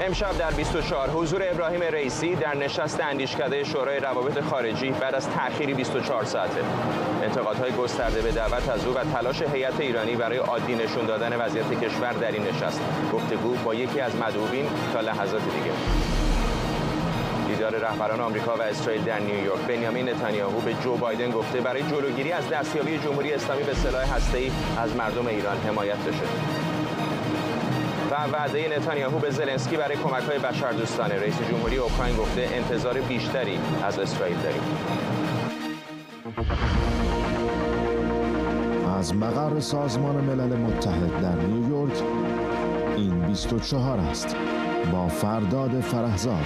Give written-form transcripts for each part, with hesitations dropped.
امشب در 24 حضور ابراهیم رئیسی در نشست اندیشکده شورای روابط خارجی بعد از تأخیری 24 ساعته. انتقادهای گسترده به دعوت از او و تلاش هیئت ایرانی برای عادی نشون دادن وضعیت کشور در این نشست. گفتگو با یکی از مدعوین تا لحظات دیگه. دیدار رهبران آمریکا و اسرائیل در نیویورک. بنیامین نتانیاهو به جو بایدن گفته برای جلوگیری از دستیابی جمهوری اسلامی به سلاح هسته‌ای از مردم ایران حمایت بشه. و وعده نتانیاهو به زلنسکی برای کمک‌های بشردوستانه. رئیس جمهوری اوکراین گفته انتظار بیشتری از اسرائیل داریم. از مقر سازمان ملل متحد در نیویورک این 24 است با فرداد فرهزاد.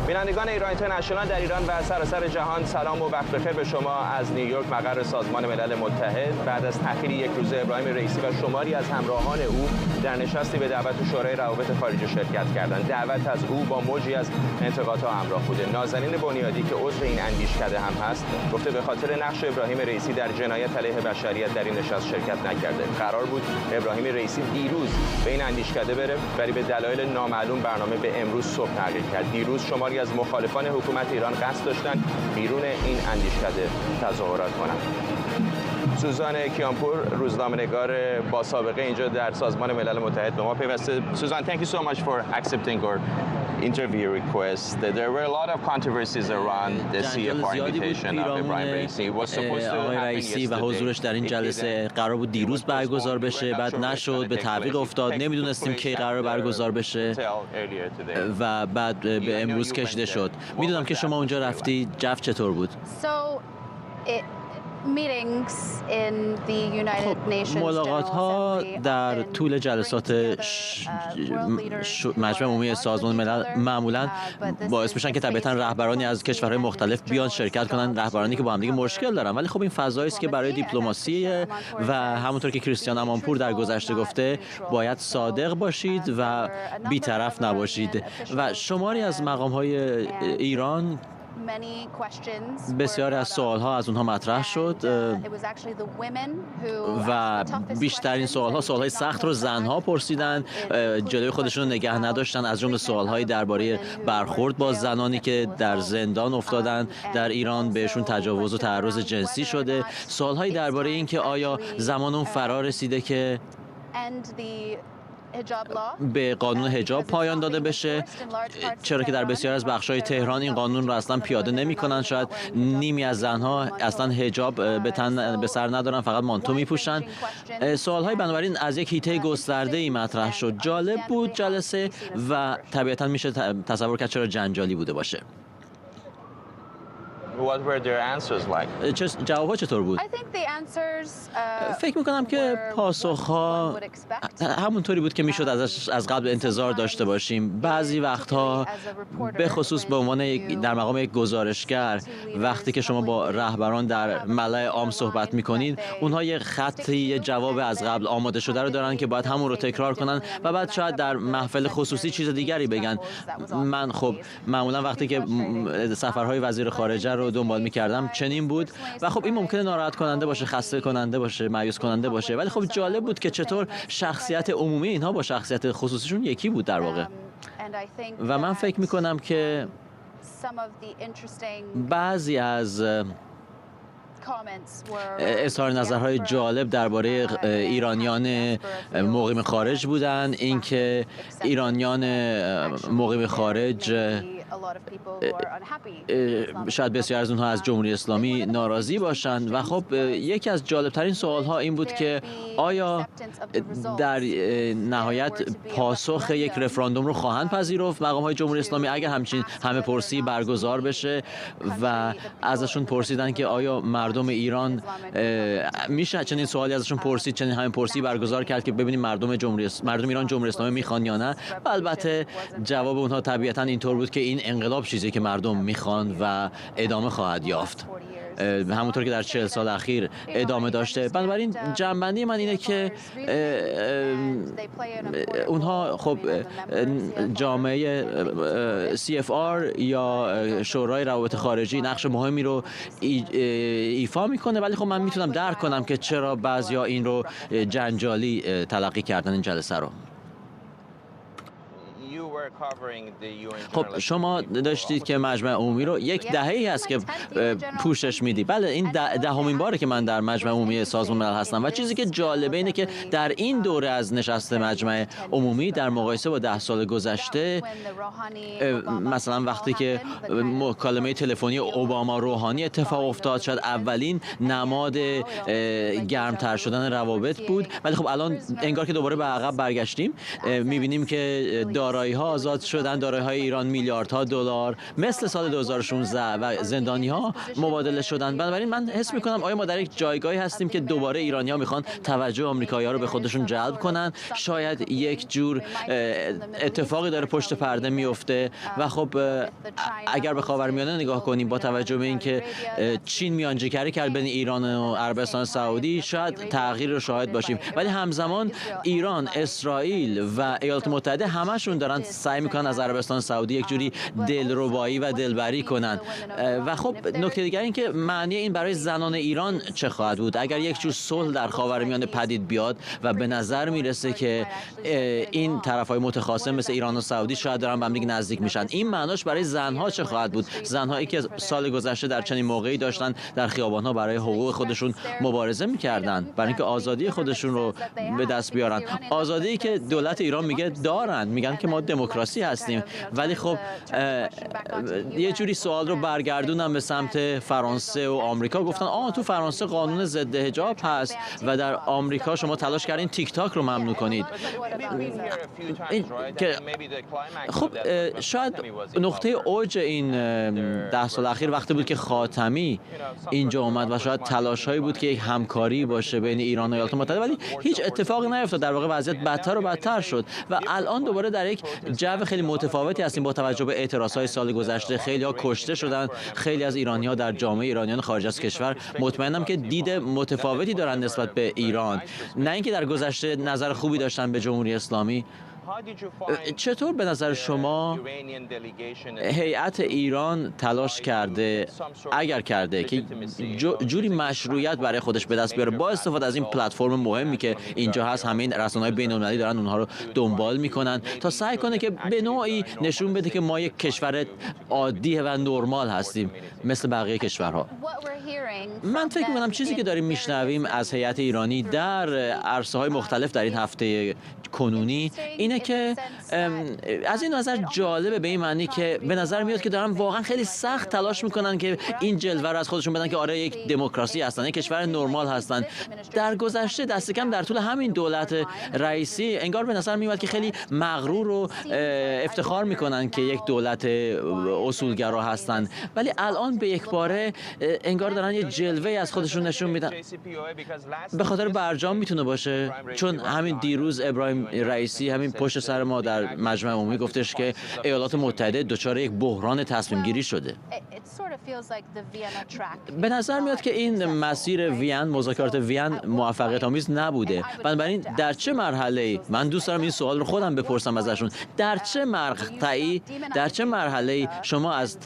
بینندگان ایران اینترنشنال در ایران و سراسر جهان سلام و وقت بخیر به شما از نیویورک مقر سازمان ملل متحد. بعد از تأخیر یک روزه ابراهیم رئیسی و شماری از همراهان او در نشستی به دعوت شورای روابط خارجی شرکت کردند. دعوت از او با موجی از انتقادها همراه بوده. نازنین بنیادی که عضو این اندیشکده هم هست گفته به خاطر نقش ابراهیم رئیسی در جنایت علیه بشریت در این نشست شرکت نکرده. قرار بود ابراهیم رئیسی دیروز به این اندیشکده بره ولی به دلایل نامعلوم برنامه به امروز صبح تغییر کرد. دیروز شماری از مخالفان حکومت ایران قصد داشتن بیرون این اندیشکده تظاهرات کنند. سوزان کیانپور روزنامه‌نگار با سابقه اینجا در سازمان ملل متحد به ما پیوسته. سوزان, thank you so much for accepting our interview request. There were a lot of controversies around the CFR invitation of Ibrahim Raisi. It was supposed to آقای رئیسی و حضورش در این جلسه قرار بود دیروز برگزار بشه، بعد نشد، به تعویق افتاد، نمیدونستیم کی قرار برگزار بشه و بعد به امروز کشیده شد. میدونم که شما اونجا رفتی، جو چطور بود؟ ملاقات ها در طول جلسات مجمع عمومی سازمان ملل معمولا باعث میشن که طبیعتا رهبرانی از کشورهای مختلف بیان شرکت کنن، رهبرانی که با هم دیگه مشکل دارن، ولی خب این فضایی است که برای دیپلماسی و همونطور که کریستیان امانپور در گذشته گفته باید صادق باشید و بی‌طرف نباشید. و شماری از مقام‌های ایران بسیاری از سوالها از اونها مطرح شد و بیشترین سوالهای سخت رو زنها پرسیدن، جلوی خودشون رو نگه نداشتن، از جمله سوالهایی درباره برخورد با زنانی که در زندان افتادن در ایران، بهشون تجاوز و تعرض جنسی شده، سوالهایی درباره این که آیا زمان اون فرا رسیده که به قانون حجاب پایان داده بشه، چرا که در بسیار از بخش‌های تهران این قانون رو اصلا پیاده نمی‌کنن، شاید نیمی از زنها اصلا حجاب به سر ندارن، فقط مانتو می‌پوشن. سوال‌های بنابراین از یک حیطه گسترده‌ای مطرح شد. جالب بود جلسه و طبیعتاً میشه تصور کرد چرا جنجالی بوده باشه. What were their answers like? جواب‌ها چطور بود؟ فکر می‌کنم که پاسخ‌ها همونطوری بود که میشد از قبل انتظار داشته باشیم. بعضی وقتها به خصوص به عنوان در مقام یک گزارشگر وقتی که شما با رهبران در ملأ عام صحبت می‌کنید، اونها یه خطی، یه جواب از قبل آماده شده رو دارن که باید همون رو تکرار کنن و بعد شاید در محفل خصوصی چیز دیگری بگن. من خب معمولا وقتی که سفرهای وزیر خارجه رو دنبال می‌کردم چنین بود و خب این ممکنه ناراحت کننده باشه، خسته کننده باشه، مایوس کننده باشه، ولی خب جالب بود که چطور شخصیت عمومی اینها با شخصیت خصوصیشون یکی بود در واقع. و من فکر می‌کنم که بعضی از اظهار نظرهای جالب درباره ایرانیان مقیم خارج بودن، اینکه ایرانیان مقیم خارج شاید بسیار از اونها از جمهوری اسلامی ناراضی باشند و خب یکی از جالبترین سوالها این بود که آیا در نهایت پاسخ یک رفراندوم رو خواهند پذیرفت مقام‌های جمهوری اسلامی اگر همچین همه پرسی برگزار بشه و ازشون پرسیدن که آیا مردم ایران میشه چنین سوالی ازشون پرسید، چنین همه پرسی برگزار کرد که ببینیم مردم ایران جمهوری اسلامی میخوان یا نه. و البته جواب اونها طبیعتاً اینطور بود که این انقلاب چیزی که مردم میخوان و ادامه خواهد یافت، همونطور که در 40 سال اخیر ادامه داشته. بنابراین جنبندی من اینه که اونها خب جامعه CFR یا شورای روابط خارجی نقش مهمی رو ایفا میکنه، ولی خب من میتونم درک کنم که چرا بعضیا این رو جنجالی تلقی کردن این جلسه رو. خب شما داشتید که مجمع عمومی رو یک دهه‌ای هست که پوشش میدی. بله این دهمین باره که من در مجمع عمومی سازمان ملل هستم و چیزی که جالبه اینه که در این دوره از نشست مجمع عمومی در مقایسه با 10 سال گذشته، مثلا وقتی که مکالمه تلفنی اوباما روحانی اتفاق افتاد، شاید اولین نماد گرمتر شدن روابط بود، ولی خب الان انگار که دوباره به عقب برگشتیم. می‌بینیم که دارایی‌ها آزاد شدن، دارایی‌های ایران میلیاردها دلار مثل سال 2016 و زندانی‌ها مبادله شدن. بنابراین من حس می‌کنم آیا ما در یک جایگاهی هستیم که دوباره ایرانی‌ها می‌خوان توجه آمریکایی‌ها رو به خودشون جلب کنن. شاید یک جور اتفاقی داره پشت پرده میفته و خب اگر به خاورمیانه نگاه کنیم با توجه به اینکه چین میانجیگری کرد بین ایران و عربستان سعودی، شاید تغییر رو شاهد باشیم. ولی همزمان ایران، اسرائیل و ایالات متحده همشون دارن سعی میکنن از عربستان سعودی یک جوری دلربایی و دلبری کنن. و خب نکته دیگر این که معنی این برای زنان ایران چه خواهد بود اگر یک جور صلح در خاورمیانه پدید بیاد و به نظر میرسه که این طرف‌های متخاصم مثل ایران و سعودی شاید دارن به هم دیگه نزدیک میشن. این معناش برای زنها چه خواهد بود؟ زنهایی که سال گذشته در چنین موقعی داشتن در خیابان‌ها برای حقوق خودشون مبارزه میکردن، برای اینکه آزادی خودشون رو به دست بیارن. آزادی که دولت ایران میگه دارن، میگن که ما دموکراسی هستیم، ولی خب یه جوری سوال رو برگردونن به سمت فرانسه و آمریکا. گفتن تو فرانسه قانون ضد حجاب هست و در آمریکا شما تلاش کردین تیک تاک رو ممنوع کنید. خب شاید نقطه اوج این 10 سال اخیر وقتی بود که خاتمی اینجا اومد و شاید تلاش‌هایی بود که یک همکاری باشه بین ایران و ایالات متحده، ولی هیچ اتفاقی نیفتاد. در واقع وضعیت بدتر و بدتر شد و الان دوباره در یک جو خیلی متفاوتی هستیم با توجه به اعتراضهای سال گذشته. خیلی‌ها کشته شدن، خیلی از ایرانی‌ها در جامعه ایرانیان خارج از کشور مطمئنم که دید متفاوتی دارن نسبت به ایران. نه اینکه در گذشته نظر خوبی داشتن به جمهوری اسلامی. چطور به نظر شما هیئت ایران تلاش کرده، اگر کرده، که جوری مشروعیت برای خودش به دست بیاره با استفاده از این پلتفرم مهمی که اینجا هست، همین رسانه‌های بین‌المللی دارن اونها رو دنبال میکنن تا سعی کنه که به نوعی نشون بده که ما یک کشور عادی و نرمال هستیم مثل بقیه کشورها؟ من فکر می‌کنم چیزی که داریم میشنویم از هیئت ایرانی در عرصه‌های مختلف در این هفته کنونی اینه که از این نظر جالبه، به این معنی که به نظر میاد که دارن واقعا خیلی سخت تلاش میکنن که این جلوه رو از خودشون بدن که آره یک دموکراسی هستن، یک کشور نرمال هستن. در گذشته دست کم در طول همین دولت رئیسی انگار به نظر میاد که خیلی مغرور و افتخار میکنن که یک دولت اصولگرا هستن، ولی الان به یک باره انگار دارن یه جلوه از خودشون نشون میدن. به خاطر برجام میتونه باشه، چون همین دیروز ابراهیم رئیسی همین پشت سر ما در مجمع عمومی گفتش که ایالات متحده دچار یک بحران تصمیم گیری شده. به نظر میاد که این مسیر وین، مذاکرات وین موفقیت آمیز نبوده. بنابراین در چه مرحله، من دوست دارم این سوال رو خودم بپرسم ازشون، در چه مرحله شما از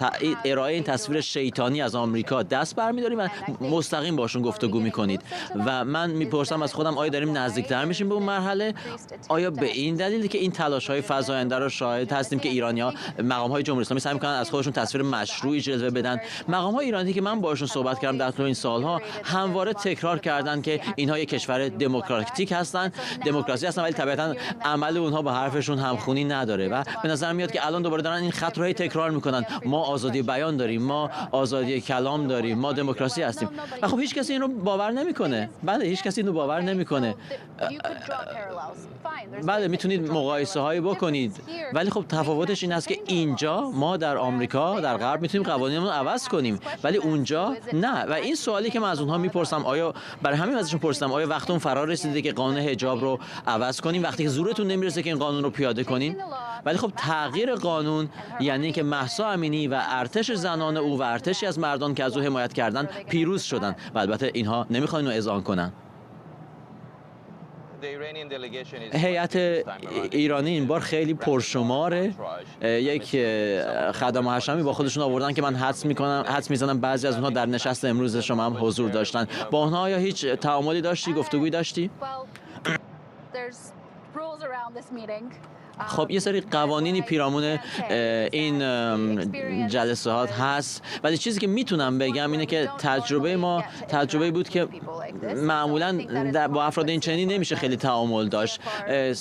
ارائه این تصویر شیطانی از آمریکا دست برمی‌دارید و مستقیم باشون گفتگو می‌کنید؟ و من میپرسم از خودم آیا داریم نزدیکتر میشیم به اون مرحله؟ آیا به این دلیلی که این تلاش‌های فزاینده رو شاهد هستیم که ایرانی‌ها، مقام‌های جمهوری اسلامی سعی می‌کنن از خودشون تصویر مشروعی جلوه بدن؟ مقام‌های ایرانی که من باشون صحبت کردم در طول این سال‌ها همواره تکرار کردن که اینها یک کشور دموکراتیک هستن، دموکراسی هستن، ولی طبیعتاً عمل اونها با حرفشون همخونی نداره و به نظر میاد که الان دوباره دارن این خط رو تکرار می‌کنن. ما آزادی بیان داریم، ما آزادی کلام داریم، ما دموکراسی هستیم. و خب هیچ کسی اینو باور نمی‌کنه. بله هیچ کسی اینو باور نمی‌کنه. بله میتونید مقایسه هایی بکنید، ولی خب تفاوتش این است که اینجا ما در آمریکا در غرب میتونیم قوانینمون رو عوض کنیم، ولی اونجا نه. و این سوالی که من از اونها میپرسم، آیا برای همین ازشون پرسیدم آیا وقتتون فرا رسیده که قانون حجاب رو عوض کنیم وقتی که زورتون نمیرسه که این قانون رو پیاده کنین؟ ولی خب تغییر قانون یعنی که مهسا امینی و ارتش زنان او و ارتشی از مردان که از او حمایت کردن پیروز شدن و البته اینها نمیخوان اینو اذعان کنن. هیئت ایرانی این بار خیلی پرشماره. یک خدم حشمی با خودشون آوردن که من حدس میزنم بعضی از اونها در نشست امروز شما هم حضور داشتن. با اونها آیا هیچ تعاملی داشتی، گفتگویی داشتی؟ خب یه سری قوانینی پیرامون این جلسات هست، ولی چیزی که میتونم بگم اینه که تجربه ما تجربه بود که معمولا با افراد این چنینی نمیشه خیلی تعامل داشت.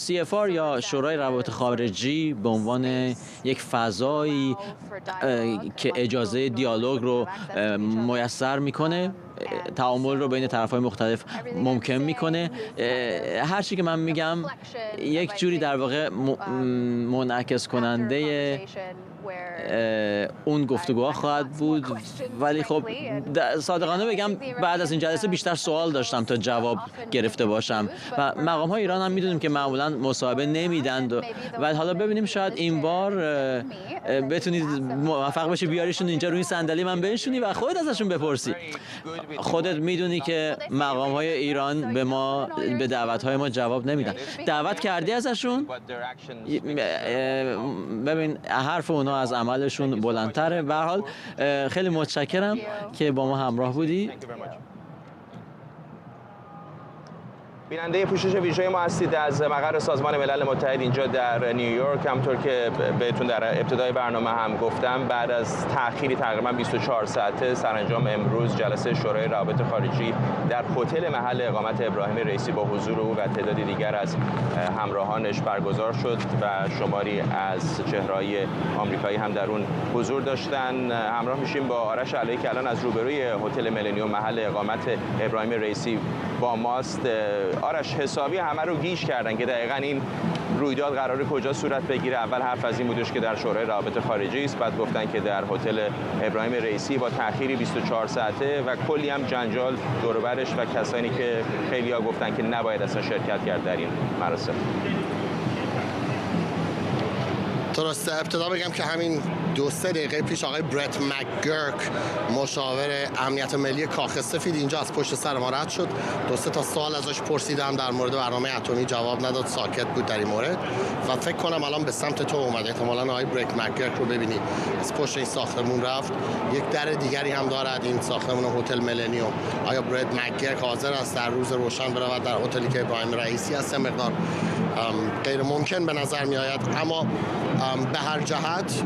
CFR یا شورای روابط خارجی به عنوان یک فضایی که اجازه دیالوگ رو میسر میکنه، تعامل رو بین طرف‌های مختلف ممکن میکنه. هر چی که من میگم یک جوری در واقع منعکس کننده اون گفتگوها خواهد بود، ولی خب صادقانه بگم بعد از این جلسه بیشتر سوال داشتم تا جواب گرفته باشم و مقام‌های ایران هم میدونیم که معمولا مصاحبه نمیدن و حالا ببینیم شاید این بار بتونید موفق بشی بیاریشون اینجا روی صندلی من بنشونی و خودت ازشون بپرسی. خودت میدونی که مقام‌های ایران به دعوت‌های ما جواب نمیدن. دعوت کردی ازشون؟ ببین حرف اونا از عملشون بلندتره. به هر حال خیلی متشکرم که با ما همراه بودی. بیننده پوشش ویژه ما هستید از مقر سازمان ملل متحد اینجا در نیویورک. همونطور که بهتون در ابتدای برنامه هم گفتم، بعد از تأخیری تقریبا 24 ساعته سرانجام امروز جلسه شورای روابط خارجی در هتل محل اقامت ابراهیم رئیسی با حضور او و تعدادی دیگر از همراهانش برگزار شد و شماری از چهره‌های آمریکایی هم در اون حضور داشتن. همراه میشیم با آرش علایی که الان از روبروی هتل ملنیوم محل اقامت ابراهیم رئیسی با ماست. آرش، حسابی همه رو گیج کردن که دقیقاً این رویداد قراره کجا صورت بگیره. اول حرف از این بودش که در شورای روابط خارجی است، بعد گفتن که در هتل ابراهیم رئیسی با تأخیری 24 ساعته و کلی هم جنجال دور و برش و کسانی که خیلی‌ها گفتن که نباید اصلا شرکت کرد در این مراسم. درسته. ابتدا بگم که همین 2-3 دقیقه پیش آقای برت مکگرک، مشاور امنیت ملی کاخ سفید، اینجا از پشت سر ما رد شد. 2-3 تا سوال ازش پرسیدم در مورد برنامه اتمی، جواب نداد، ساکت بود در این مورد و فکر کنم الان به سمت تو اومد. احتمالاً آقای برت مکگرک رو ببینی از پشت این ساختمون رفت. یک در دیگری هم دارد این ساختمون هتل ملنیوم. آیا برت مکگرک حاضر است در روز روشن برود در هتلی که ابراهیم رئیسی است؟ مقدار غیر ممکن به نظر می آید، اما به هر جهت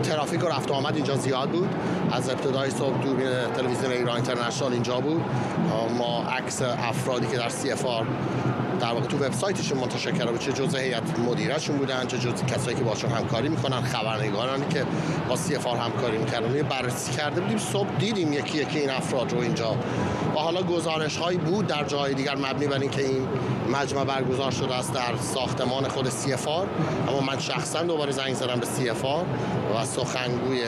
ترافیک و رفت و آمد اینجا زیاد بود. از ابتدای صبح دوربین تلویزیون ایران اینترنشنال اینجا بود. ما عکس افرادی که در CFR در واقع تو وبسایتشون منتشر کرده بود، چه جزء هیئت مدیرهشون بودن، چه جزء کسایی که باشون همکاری میکنن، خبرنگارانی که با CFR همکاری میکردن. بررسی کرده بودیم، صبح دیدیم یکی یکی این افراد رو اینجا و حالا گزارش هایی بود در جای دیگر مبنی بر اینکه این مجمع برگزار شده است در ساختمان خود CFR. اما من شخصا دوباره زنگ زدم به CFR و سخنگوی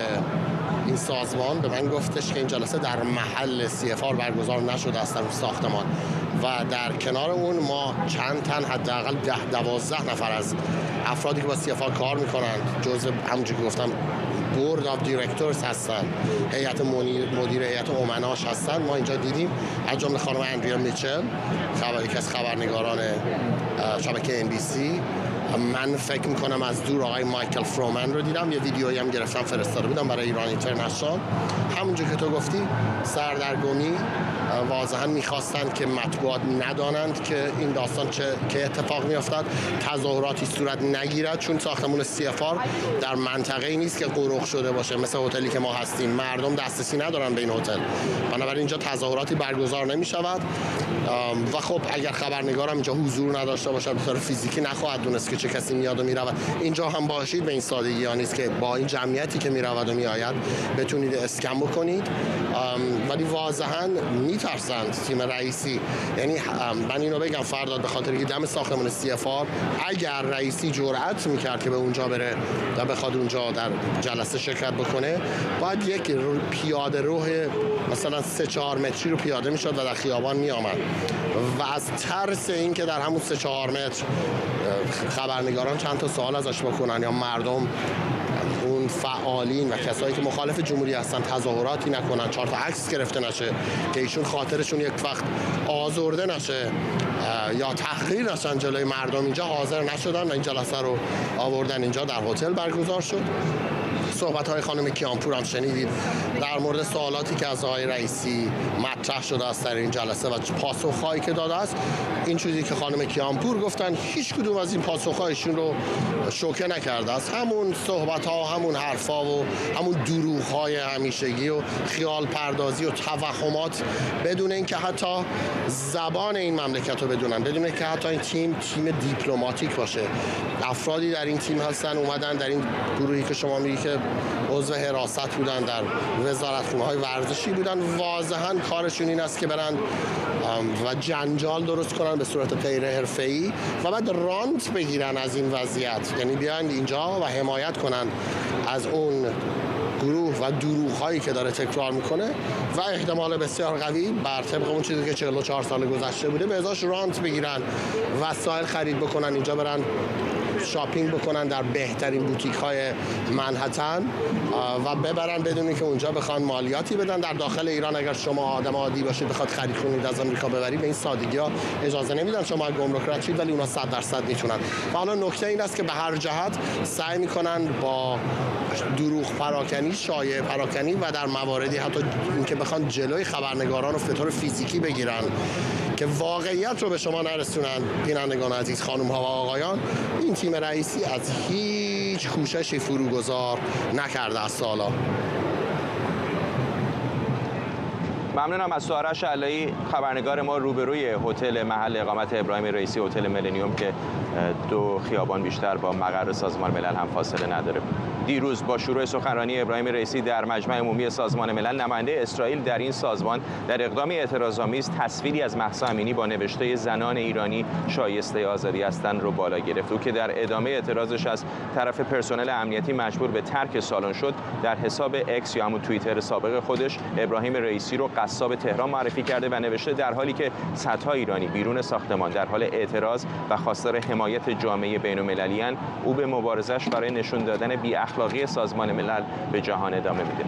این سازمان به من گفتش که این جلسه در محل CFR برگزار نشده است در ساختمان و در کنار اون ما چند تن حداقل 10-12 نفر از افرادی که با CFR کار میکنند، جزء همونجوری که گفتم بورد آف دیرکتورز هستن، هیئت مدیره هیئت امناش هستن، ما اینجا دیدیم. از جمله خانم اندریا میچل، یکی از خبرنگاران شبکه NBC. من فکر میکنم از دور آقای مایکل فرومن رو دیدم، یه ویدیویی هم گرفتم فرستاده بودم برای ایران اینترنشنال. همونجور که تو گفتی سردرگمی، واضحا میخواستند که مطبوعات ندانند که این داستان که اتفاق میافتد، تظاهراتی صورت نگیرد، چون ساختمون CFR در منطقه‌ای نیست که قرق شده باشه مثل هتلی که ما هستیم. مردم دسترسی ندارن به این هتل، بنابراین اینجا تظاهراتی برگزار نمیشود و خب اگر خبرنگارم اینجا حضور نداشته باشه به طور فیزیکی نخواهد دونست که چه کسی میاد و میرود. اینجا هم باشید به این سادگی ها نیست که با این جمعیتی که میرود و میآید بتونید اسکن بکنید، ولی واضحا میترسند تیم رئیسی. یعنی من اینو بگم فرداد، به خاطر که دم ساختمان CFR اگر رئیسی جرأت میکرد که به اونجا بره و بخواد اونجا در جلسه شرکت بکنه، باید یک پیاده روح مثلا 3-4 متری رو پیاده میشد و در خیابان میآمد و از ترس این که در همون 3-4 متر خبرنگاران چند تا سوال ازش بکنن یا مردم اون فعالین و کسایی که مخالف جمهوری هستن تظاهراتی نکنن، 4 تا عکس گرفته نشه که ایشون خاطرشون یک وقت آزرده نشه یا تحقیر نشن جلوی مردم، اینجا حاضر نشدن و این جلسه رو آوردن اینجا در هتل برگزار شد. صحبت‌های خانم کیانپور هم شنیدید در مورد سوالاتی که از آقای رئیسی مطرح شده است در این جلسه و پاسخ‌هایی که داده است. این چیزی که خانم کیانپور گفتن هیچ کدوم از این پاسخ‌هایشون رو شوکه نکرده است. همون صحبت‌ها، همون حرف‌ها و همون دروغ‌های همیشگی و خیال پردازی و توهمات بدون اینکه حتی زبان این مملکت رو بدونن، بدون اینکه حتی این تیم دیپلماتیک باشه. افرادی در این تیم هستن اومدن در این گروهی که شما میگی که عضو حراست بودن، در وزارتخونه‌های ورزشی بودن، واضحاً کارشون این است که برن و جنجال درست کنن به صورت غیر حرفه‌ای و بعد رانت بگیرن از این وضعیت، یعنی بیان اینجا و حمایت کنن از اون گروه و دروغ‌هایی که داره تکرار میکنه و احتمال بسیار قوی بر طبق اون چیزی که 44 سال گذشته بوده به ازاش رانت بگیرن، وسایل خرید بکنن، اینجا برن شاپینگ بکنن در بهترین بوتیک‌های منهتن و ببرن بدون اینکه اونجا بخوان مالیاتی بدن. در داخل ایران اگر شما آدم عادی باشید بخواد خرید کنید از آمریکا ببرید، به این سادگی‌ها اجازه نمیدن. شما گمرک رد شید ولی اونا 100% میتونن. و حالا نکته این است که به هر جهت سعی میکنن با دروغ پراکنی، شایعه پراکنی و در مواردی حتی اینکه بخوان جلوی خبرنگاران رو به طور فیزیکی بگیرن که واقعیت رو به شما نرسونن. بینندگان عزیز، خانم‌ها و آقایان، این تیم رئیسی از هیچ کوششی فروگذار نکرده است سالا. ممنونم از سوارش علایی، خبرنگار ما روبروی هتل محل اقامت ابراهیم رئیسی، هتل ملنیوم که 2 خیابان بیشتر با مقر سازمان ملل هم فاصله نداره. دیروز با شروع سخنرانی ابراهیم رئیسی در مجمع عمومی سازمان ملل، نماینده اسرائیل در این سازمان در اقدامی اعتراض‌آمیز تصویری از مهسا امینی با نوشته زنان ایرانی شایسته آزادی هستند رو بالا گرفت. او که در ادامه اعتراضش از طرف پرسنل امنیتی مجبور به ترک سالن شد، در حساب اکس یا همون توییتر سابق خودش ابراهیم رئیسی رو قصاب تهران معرفی کرده و نوشته در حالی که صدها ایرانی بیرون ساختمان در حال اعتراض و خواستار حمایت جامعه بین‌المللی اند، او به مبارزش برای نشون دادن بی‌اخلاقی سازمان ملل به جهان ادامه میده.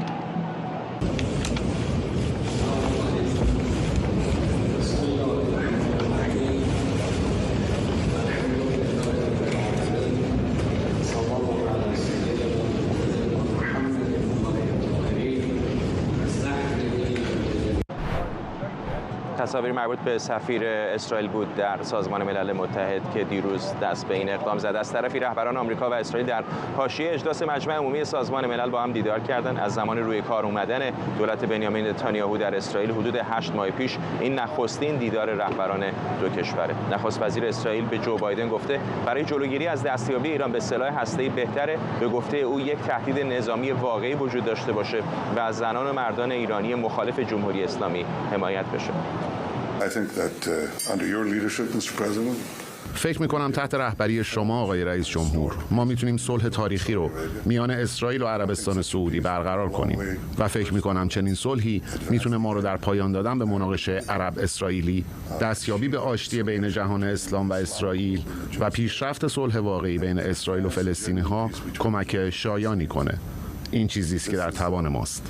تصاویر مربوط به سفیر اسرائیل بود در سازمان ملل متحد که دیروز دست به این اقدام زد. از طرفی رهبران آمریکا و اسرائیل در حاشیه اجلاس مجمع عمومی سازمان ملل با هم دیدار کردند. از زمان روی کار اومدن دولت بنیامین نتانیاهو در اسرائیل حدود 8 ماه پیش این نخستین دیدار رهبران دو کشوره. نخست وزیر اسرائیل به جو بایدن گفته برای جلوگیری از دستیابی ایران به سلاح هسته‌ای بهتره به گفته او یک تهدید نظامی واقعی وجود داشته باشه و از زنان و مردان ایرانی مخالف جمهوری اسلامی حمایت بشه. فکر می‌کنم تحت رهبری شما آقای رئیس جمهور ما میتونیم صلح تاریخی رو میان اسرائیل و عربستان سعودی برقرار کنیم و فکر می‌کنم چنین صلحی میتونه ما رو در پایان دادن به مناقشه عرب اسرائیلی، دستیابی به آشتی بین جهان اسلام و اسرائیل و پیشرفت صلح واقعی بین اسرائیل و فلسطینی‌ها کمک شایانی کنه. این چیزی است که در توان ماست.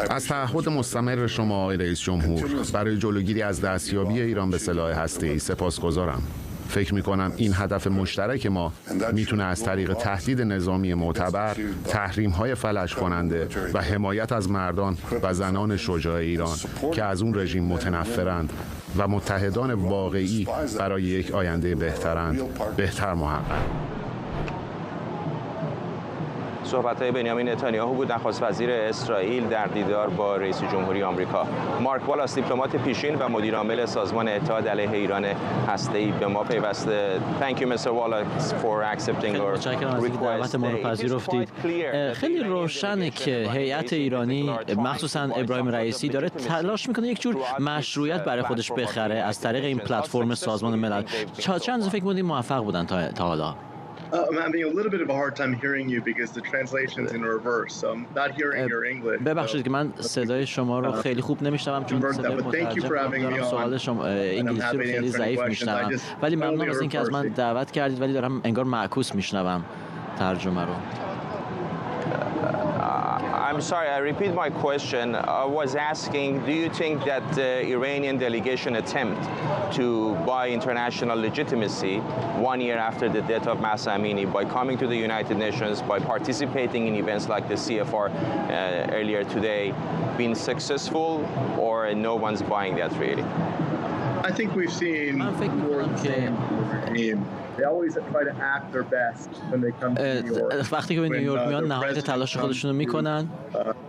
از تعهد مستمر شما آقای رئیس جمهور برای جلوگیری از دستیابی ایران به سلاح هسته‌ای سپاسگزارم. فکر می‌کنم این هدف مشترک ما میتونه از طریق تهدید نظامی معتبر، تحریم‌های فلج کننده و حمایت از مردان و زنان شجاع ایران که از اون رژیم متنفرند و متحدان واقعی برای یک آینده بهتر محقق. صحبت‌های بنیامین نتانیاهو بود، نخست وزیر اسرائیل در دیدار با رئیس جمهوری آمریکا. مارک والاس، دیپلمات پیشین و مدیر عامل سازمان اتحاد علیه ایران هسته‌ای به ما پیوسته. Thank you Mr. Wallace for accepting our request. ما رو پذیرفتید. خیلی روشنه که هیئت ایرانی مخصوصا ابراهیم رئیسی داره تلاش میکنه یک جور مشروعیت برای خودش بخره از طریق این پلتفرم سازمان ملل. چند فکر می‌کنید موفق بودن تا حالا؟ I'm having a little bit of a hard time hearing you because the translation is in reverse. So I'm not hearing your English. ببخشید که من صدای شما رو خیلی خوب نمیشنوم چون صدای مترجم دارم. سوال شما انگلیسی رو خیلی ضعیف میشنوم. ولی ممنون از اینکه از من دعوت کردید ولی دارم انگار معکوس میشنوم ترجمه رو. I'm sorry, I repeat my question. I was asking, do you think that the Iranian delegation attempt to buy international legitimacy 1 year after the death of Mahsa Amini by coming to the United Nations, by participating in events like the CFR earlier today, been successful, or no one's buying that really? I think we've seen more of the same regime. They always try to act their best when they come to New York. وقتی که به نیویورک میان نهایت تلاش خودشونو میکنن.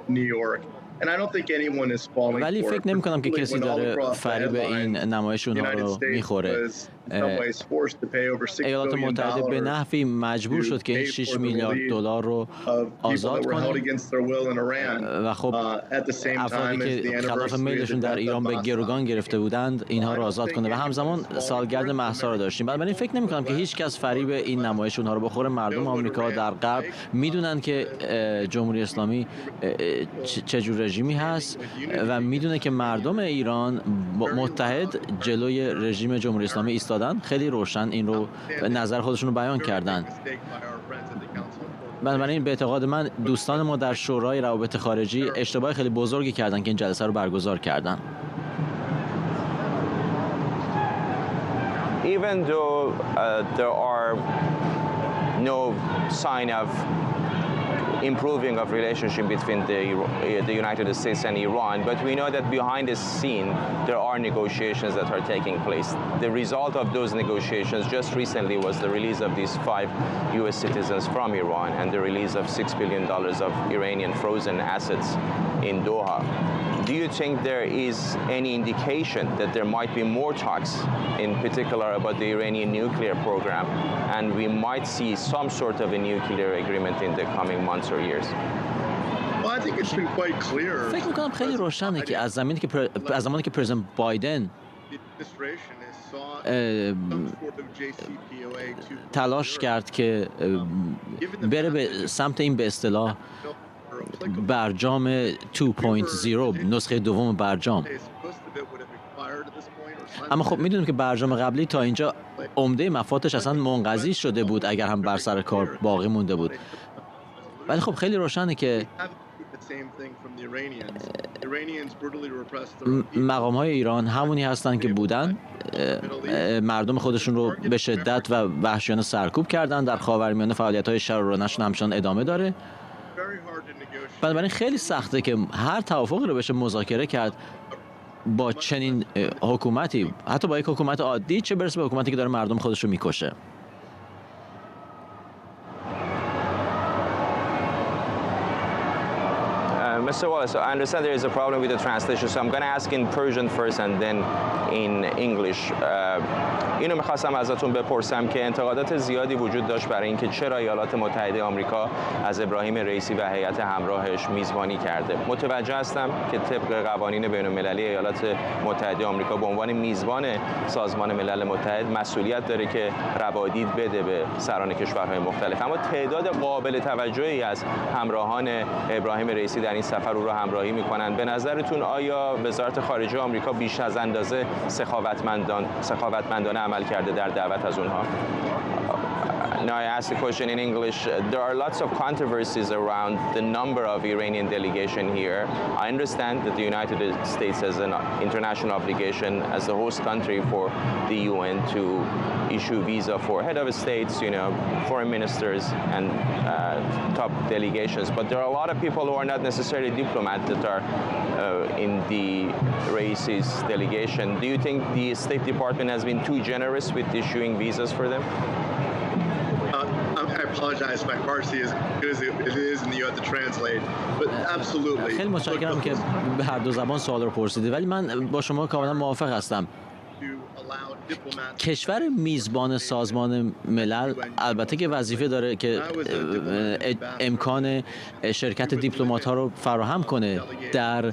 New York. And I don't think anyone is falling ولی فکر نمی کنم که کسی داره فریب این نمایش اونها رو میخوره. ایالات متحده به نحوی مجبور شد که این 6 میلیارد دلار رو آزاد کنه و خب افرادی که خلاف میلشون در ایران به گروگان گرفته بودند اینها رو آزاد کنه و همزمان سالگرد مهسا رو داشتیم. بنابراین فکر نمی کنم که هیچ کس فریب این نمایش اونها رو بخوره. مردم آمریکا در غرب میدونن که جمهوری اسلامی چه جور رژیمی هست و میدونه که مردم ایران متحد جلوی رژیم جمهوری اسلامی ایستادن. خیلی روشن این رو نظر خودشون رو بیان کردن. بنابراین به اعتقاد من دوستان ما در شورای روابط خارجی اشتباه خیلی بزرگی کردن که این جلسه رو برگزار کردن. Even though there are no sign of improving of relationship between the United States and Iran, but we know that behind the scene there are negotiations that are taking place. The result of those negotiations just recently was the release of these 5 U.S. citizens from Iran and the release of $6 billion of Iranian frozen assets in Doha. Do you think there is any indication that there might be more talks, in particular about the Iranian nuclear program, and we might see some sort of a nuclear agreement in the coming months or years? Well, I think it's been quite clear. فکر می‌کنم خیلی روشنه که از زمانی که پرزیدنت بایدن تلاش کرد که بره به سمت این به اصطلاح برجام 2.0 نسخه دوم برجام. اما خب میدونیم که برجام قبلی تا اینجا عمده مفادش اصلا منقضی شده بود اگر هم بر سر کار باقی مونده بود. ولی خب خیلی روشنه که مقام‌های ایران همونی هستن که بودن. مردم خودشون رو به شدت و وحشیانه سرکوب کردن. در خاورمیانه فعالیت‌های شرارانه‌شون همچنان ادامه داره. بنابراین خیلی سخته که هر توافقی رو بشه مذاکره کرد با چنین حکومتی، حتی با یک حکومت عادی، چه برسه به حکومتی که داره مردم خودش رو میکشه. Mr. Wallace, I understand there is a problem with the translation, so I'm going to ask in Persian first and then in English. اینو می‌خواستم ازتون بپرسم که انتقادات زیادی وجود داشت برای اینکه چرا ایالات متحده آمریکا از ابراهیم رئیسی و هیئت همراهش میزبانی کرده. متوجه هستم که طبق قوانین بین‌المللی ایالات متحده آمریکا به عنوان میزبان سازمان ملل متحد مسئولیت داره که روادید بده به سران کشورهای مختلف. اما تعداد قابل توجهی از همراهان ابراهیم رئیسی در این سفر او را همراهی می‌کنند. به نظرتون آیا وزارت خارجه آمریکا بیش از اندازه سخاوتمندانه عمل کرده در دعوت از اونها؟ Now I ask the question in English. There are lots of controversies around the number of Iranian delegation here. I understand that the United States has an international obligation as the host country for the UN to issue visa for head of states, foreign ministers and top delegations. But there are a lot of people who are not necessarily diplomats that are in the Raisi's delegation. Do you think the State Department has been too generous with issuing visas for them? I apologize. My Farsi is good as it is, and you have to translate. But absolutely. خیلی متشکرم که به هر دو زبان سوال رو پرسیدید، ولی من با شما کاملا موافق هستم. کشور میزبان سازمان ملل البته که وظیفه داره که امکان شرکت دیپلمات‌ها رو فراهم کنه در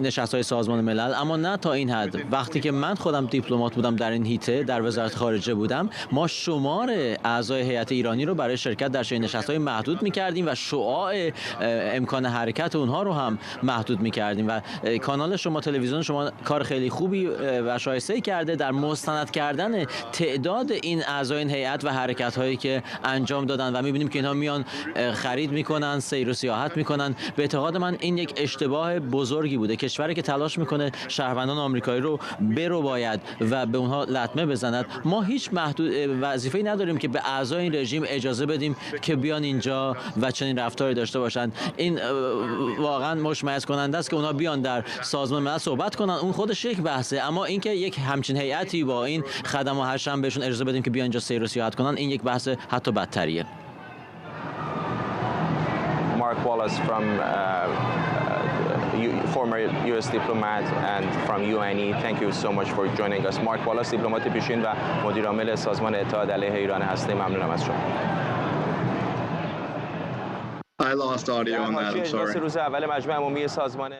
نشست‌های سازمان ملل، اما نه تا این حد. وقتی که من خودم دیپلمات بودم در این هیته در وزارت خارجه بودم، ما شمار اعضای هیئت ایرانی رو برای شرکت در چنین نشست‌های محدود می‌کردیم و شعاع امکان حرکت اونها رو هم محدود می‌کردیم و کانال شما، تلویزیون شما کار خیلی خوبی و شایسته کرده در مستند کردن تعداد این اعضای این هیئت و حرکت‌هایی که انجام دادن و می‌بینیم که اینها میان خرید میکنن، سیر و سیاحت میکنن. به اعتقاد من این یک اشتباه بزرگی بوده. کشوری که تلاش میکنه شهروندان آمریکایی رو برو باید و به اونها لطمه بزند، ما هیچ وظیفه‌ای نداریم که به اعضای این رژیم اجازه بدیم که بیان اینجا و چنین رفتاری داشته باشند. این واقعا مشمئز کننده است که اونها بیان در سازمان ملل صحبت کنن، اون خودش یک بحثه، اما اینکه یک همچین هیئتی با این خدم و حشم بهشون اجازه بدیم که بیان اینجا سیر و سیاحت کنن، این یک بحث حتی بدتریه. Mark Wallace from former US diplomat and from UNE. Thank you so much for joining us. Mark Wallace دیپلمات پیشین و مدیر عامل سازمان اتحاد علیه ایران هستی. ممنونم از شما. I lost audio on that. I'm sorry. روز اول مجمع عمومی سازمان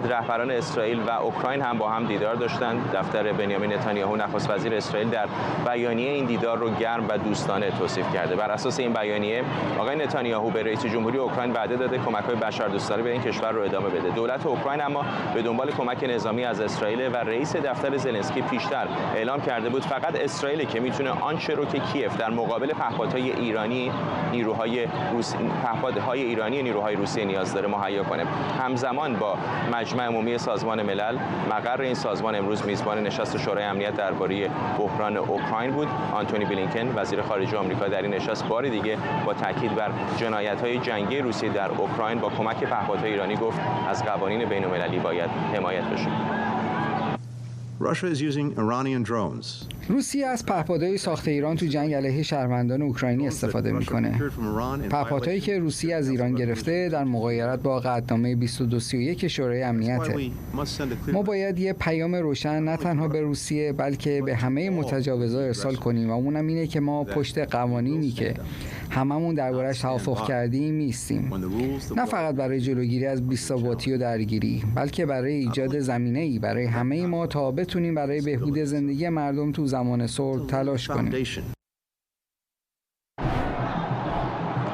رهبران اسرائیل و اوکراین هم با هم دیدار داشتند. دفتر بنیامین نتانیاهو نخست وزیر اسرائیل در بیانیه این دیدار رو گرم و دوستانه توصیف کرده. بر اساس این بیانیه آقای نتانیاهو به رئیس جمهوری اوکراین وعده داده کمک‌های بشردوستانه به این کشور رو ادامه بده. دولت اوکراین اما به دنبال کمک نظامی از اسرائیل و رئیس دفتر زلنسکی پیشتر اعلام کرده بود فقط اسرائیل که میتونه آنچه رو که کیف در مقابل پهپادهای ایرانی نیروهای روسیه نیاز داره مهیا کنه. همزمان با مجمع عمومی سازمان ملل، مقر این سازمان امروز میزبان نشست شورای امنیت درباره بحران اوکراین بود. آنتونی بلینکن وزیر خارجه آمریکا در این نشست بار دیگه با تاکید بر جنایت‌های جنگی روسیه در اوکراین با کمک پهپادهای ایرانی گفت از قوانین بین‌المللی باید حمایت بشه. روسیه از پهپادهای ساخت ایران تو جنگ علیه شهروندان اوکراینی استفاده میکنه. پهپادهایی که روسیه از ایران گرفته در مغایرت با قطعنامه 2231 شورای امنیته. ما باید یه پیام روشن نه تنها به روسیه بلکه به همه متجاوزا ارسال کنیم و اونم اینه که ما پشت قوانینی که هممون درباره‌اش توافق کردیم نیستیم. نه فقط برای جلوگیری از بی‌ثباتی و درگیری، بلکه برای ایجاد زمینه‌ای برای همه ما تا بتونیم برای بهبود زندگی مردم تو زمان صلح تلاش کنیم.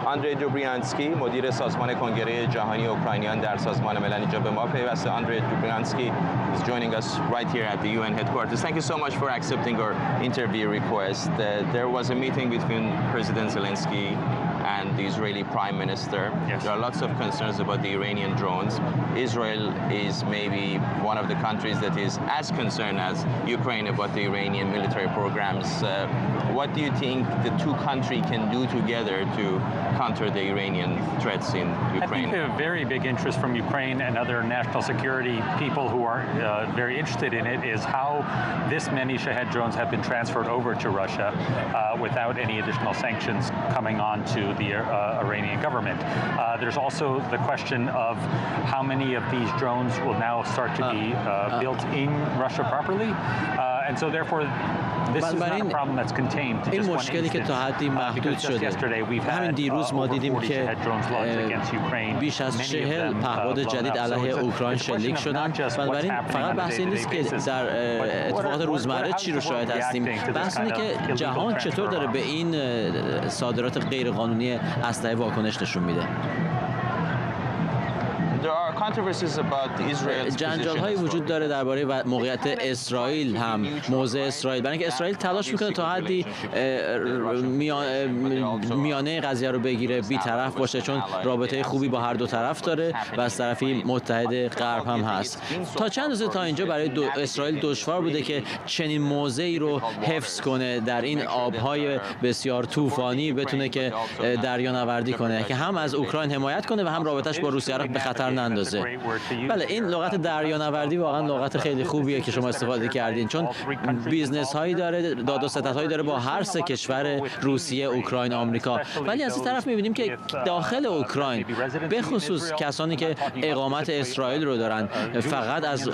آندری دوبریانسکی مدیر سازمان کنگره جهانی اوکراینیان در سازمان ملل اینجا به ما پیوسته. آندری دوبریانسکی is joining us right here at the UN headquarters. Thank you so much for accepting our interview request. There was a meeting between President Zelensky and the Israeli Prime Minister. Yes. There are lots of concerns about the Iranian drones. Israel is maybe one of the countries that is as concerned as Ukraine about the Iranian military programs. What do you think the two countries can do together to counter the Iranian threats in Ukraine? I think a very big interest from Ukraine and other national security people who are very interested in it is how this many Shahed drones have been transferred over to Russia without any additional sanctions coming on to the Iranian government. There's also the question of how many of these drones will now start to be built in Russia properly. And so therefore this is not a problem that's contained to just one مشکلی که تا حدی محدود شده. همین دیروز ما دیدیم که بیش از 40 پهپاد جدید علیه اوکراین شلیک شدن. بنابراین فقط بحث این نیست که در اتفاقات روزمره چی رو شاهد هستیم، بحث اینه که جهان چطور داره به این صادرات غیرقانونی اسلحه واکنش نشون میده. جنجال‌هایی وجود داره درباره موقعیت اسرائیل هم، موضع اسرائیل، برای اینکه اسرائیل تلاش میکنه تا حدی میانه قضیه رو بگیره، بی‌طرف باشه، چون رابطه خوبی با هر دو طرف داره و از طرفی متحد غرب هم هست. تا چند روز تا اینجا برای اسرائیل دشوار بوده که چنین موضعی رو حفظ کنه در این آب‌های بسیار طوفانی، بتونه که دریانوردی کنه که هم از اوکراین حمایت کنه و هم رابطه‌اش با روسیه رو به خطر نندازه. بله، این لغت دریانوردی واقعا لغت خیلی خوبیه که شما استفاده کردین، چون بیزنس هایی داره، داد و ستد هایی داره با هر سه کشور، روسیه، اوکراین، آمریکا. ولی از این طرف می‌بینیم که داخل اوکراین به خصوص کسانی که اقامت اسرائیل رو دارن فقط از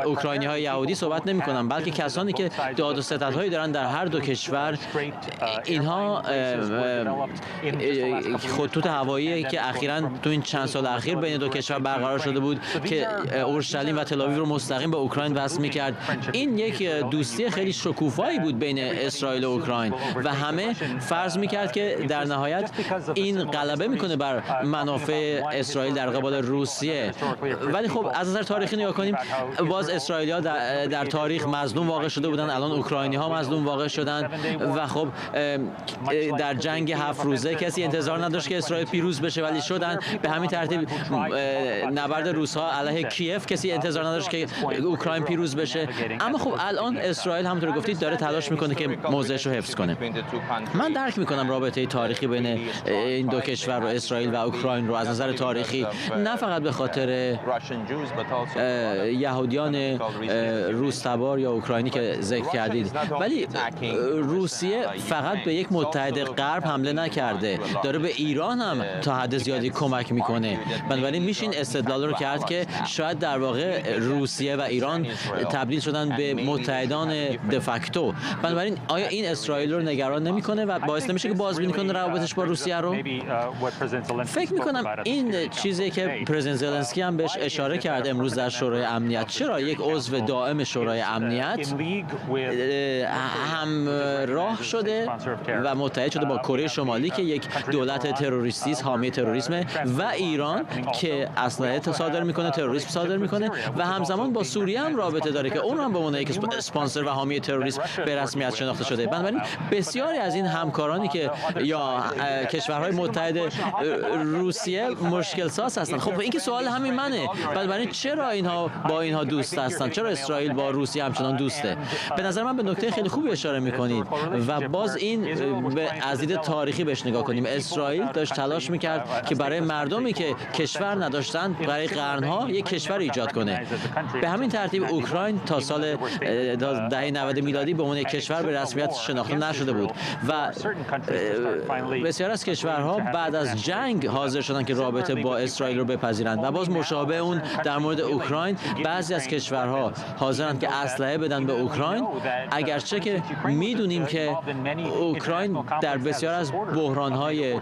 اوکراینی‌های یهودی صحبت نمی‌کنن، بلکه کسانی که داد و ستد هایی دارن در هر دو کشور. اینها خطوط هوایی که اخیراً تو این چند سال اخیر بین دو کشور برقرار شده شده بود که اورشلیم و تل‌آویو رو مستقیم به اوکراین وصل می‌کرد. این یک دوستی خیلی شکوفایی بود بین اسرائیل و اوکراین و همه فرض می‌کرد که در نهایت این غلبه می‌کنه بر منافع اسرائیل در قبال روسیه. ولی خب از نظر تاریخی نگاه کنیم، باز اسرائیلی‌ها در تاریخ مظلوم واقع شده بودن، الان اوکراینی‌ها مظلوم واقع شدن و خب در جنگ 7 روزه کسی انتظار نداشت که اسرائیل پیروز بشه ولی شدن. به همین ترتیب نبرد روس‌ها علیه کیف کسی انتظار نداشت که اوکراین پیروز بشه. اما خب الان اسرائیل همونطور گفتید داره تلاش میکنه که موضعش رو حفظ کنه. من درک میکنم رابطه تاریخی بین این دو کشور و اسرائیل و اوکراین رو از نظر تاریخی، نه فقط به خاطر یهودیان روس تبار یا اوکراینی که ذکر کردید، ولی روسیه فقط به یک متحد غرب حمله نکرده، داره به ایران هم تا حد زیادی کمک میکنه. بنابراین میشین استدلال رو کرد که شاید در واقع روسیه و ایران تبدیل شدن به متحدان دفاکتو. بنابراین آیا این اسرائیل رو نگران نمیکنه و باعث نمیشه که بازبینی کنه روابطش با روسیه رو؟ فکر میکنم این چیزی که پرزیدنت زلنسکی هم بهش اشاره کرد امروز در شورای امنیت. چرا یک عضو دائم شورای امنیت همراه شده و متحد شده با کره شمالی که یک دولت تروریستی است، حامی تروریسم، و ایران که اسلحه صادر میکنه، تروریسم صادر میکنه، و همزمان با سوریه هم رابطه داره که اون هم به عنوان یک اسپانسر و حامی تروریسم به رسمیت شناخته شده. بنابراین بسیاری از این همکارانی که یا کشورهای متحد روسیه مشکل ساز هستند. خب این که سوال همین منه، بنابراین چرا اینها با اینها دوست هستند؟ چرا اسرائیل با روسیه همچنان دوسته؟ به نظر من به نکته خیلی خوبی اشاره میکنید و باز این از دید تاریخی بهش نگاه کنیم. اسرائیل داشت تلاش میکرد که برای مردمی که کشور نداشتن برای قرنها یک کشور ایجاد کنه. به همین ترتیب اوکراین تا سال دهه 90 میلادی به عنوان یک کشور به رسمیت شناخته نشده بود و بسیار از کشورها بعد از جنگ حاضر شدن که رابطه با اسرائیل رو بپذیرند و باز مشابه اون در مورد اوکراین بعضی از کشورها حاضرند که اسلحه بدن به اوکراین، اگرچه که میدونیم که اوکراین در بسیار از بحران‌های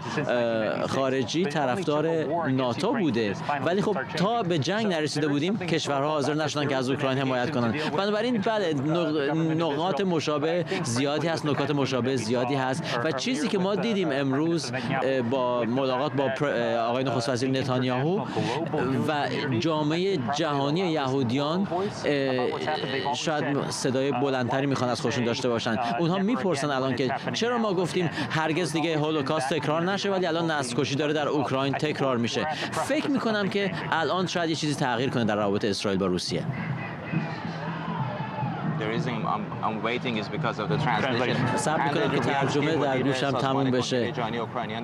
خارجی طرفدار ناتو بوده، ولی خب تا به جنگ نرسیده بودیم کشورها حاضر نشدن که از اوکراین حمایت کنند. بنابراین بله نقاط مشابه زیادی هست، نکات مشابه زیادی هست و چیزی که ما دیدیم امروز با ملاقات با آقای نخست وزیر نتانیاهو و جامعه جهانی یهودیان شاید صدای بلندتری میخوان از خودشون داشته باشن. اونها میپرسن الان که چرا ما گفتیم هرگز دیگه هولوکاست تکرار نشه ولی الان نسل کشی داره در اوکراین تکرار میشه. فکر میکنم که الان شاید یه چیزی تغییر کنه در روابط اسرائیل با روسیه. صبر میکنم که ترجمه در گوشم تموم بشه.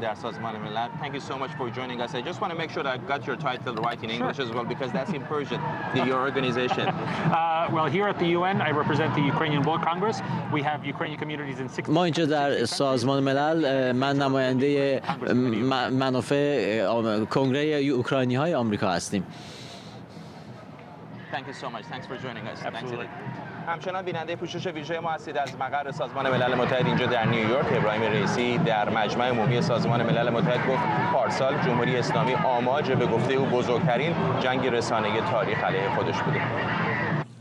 در سازمان ملل. Thank you so much for joining us. I just want to make sure that I got your title right in English as well because that's in Persian, your organization. Well, here at the UN, I represent the Ukrainian World Congress. We have Ukrainian communities in 6 ما اینجا در سازمان ملل، من نماینده منافع کنگره اوکراینی‌های آمریکا هستیم. Thank you so much. Thanks for joining us. Absolutely. همچنان بیننده پوشش ویژه ما هستید از مقر سازمان ملل متحد اینجا در نیویورک. ابراهیم رئیسی در مجمع عمومی سازمان ملل متحد گفت پارسال جمهوری اسلامی آماج به گفته او بزرگترین جنگ رسانه‌ای تاریخ علیه خودش بوده.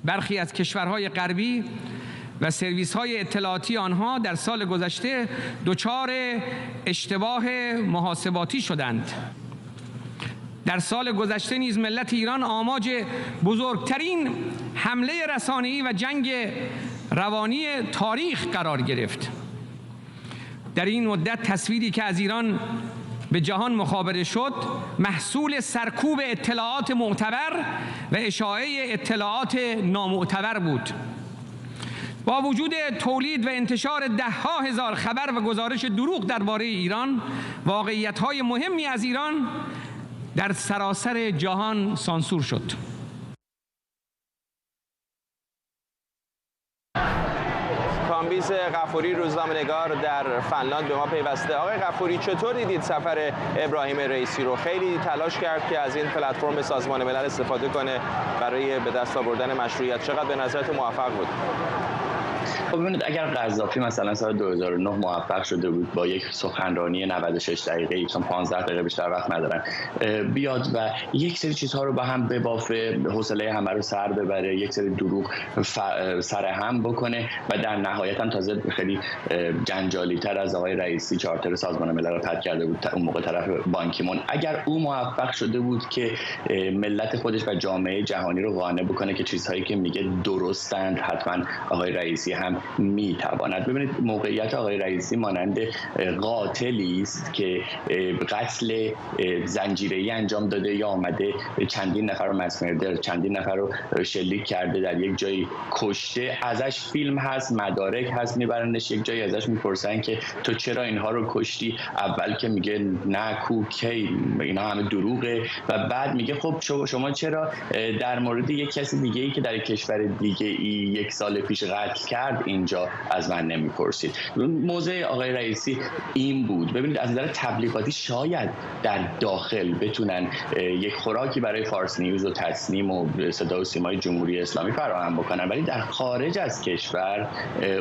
برخی از کشورهای غربی و سرویس‌های اطلاعاتی آنها در سال گذشته دچار اشتباه محاسباتی شدند. در سال گذشته نیز ملت ایران آماج بزرگترین حمله رسانه‌ای و جنگ روانی تاریخ قرار گرفت. در این مدت تصویری که از ایران به جهان مخابره شد محصول سرکوب اطلاعات معتبر و اشاعه اطلاعات نامعتبر بود. با وجود تولید و انتشار ده‌ها هزار خبر و گزارش دروغ درباره ایران، واقعیت‌های مهمی از ایران در سراسر جهان سانسور شد. کامبیز غفوری روزنامه‌نگار در فنلاند به ما پیوسته. آقای غفوری چطور دیدید سفر ابراهیم رئیسی رو؟ خیلی تلاش کرد که از این پلتفرم سازمان ملل استفاده کنه برای به دست آوردن مشروعیت. چقدر به نظرت موفق بود؟ خب ببینید اگر قذافی مثلا سال 2009 موفق شده بود با یک سخنرانی 96 دقیقه‌ای، چون 15 دقیقه بیشتر وقت ندارن، بیاد و یک سری چیزها رو با هم ببافه، حوصله همه رو سر ببره، یک سری دروغ سر هم بکنه و در نهایت هم تازه خیلی جنجالی تر از آقای رئیسی چارتر سازمان ملل رو پد کرده بود اون موقع طرف بان کی مون. اگر او موفق شده بود که ملت خودش و جامعه جهانی رو قانع بکنه که چیزهایی که میگه درستند، حتما آقای رئیسی هم میتواند. ببینید موقعیت آقای رئیسی مانند قاتلی است که قتل زنجیره‌ای انجام داده یا آمده چندین نفر رو مسمردر، چندین نفر رو شلیک کرده، در یک جایی کشته، ازش فیلم هست، مدارک هست، میبرنش یک جایی ازش میپرسن که تو چرا اینها رو کشتی؟ اول که میگه نه کو کی، اینا همه دروغه، و بعد میگه خب شما چرا در مورد یک کسی دیگه ای که در کشور دیگه ای 1 سال پیش قتل کرد اینجا از من نمیپرسید؟ موضع آقای رئیسی این بود. ببینید از نظر تبلیغاتی شاید در داخل بتونن یک خوراکی برای فارس نیوز و تصنیم و صدا و سیمای جمهوری اسلامی فراهم بکنن، ولی در خارج از کشور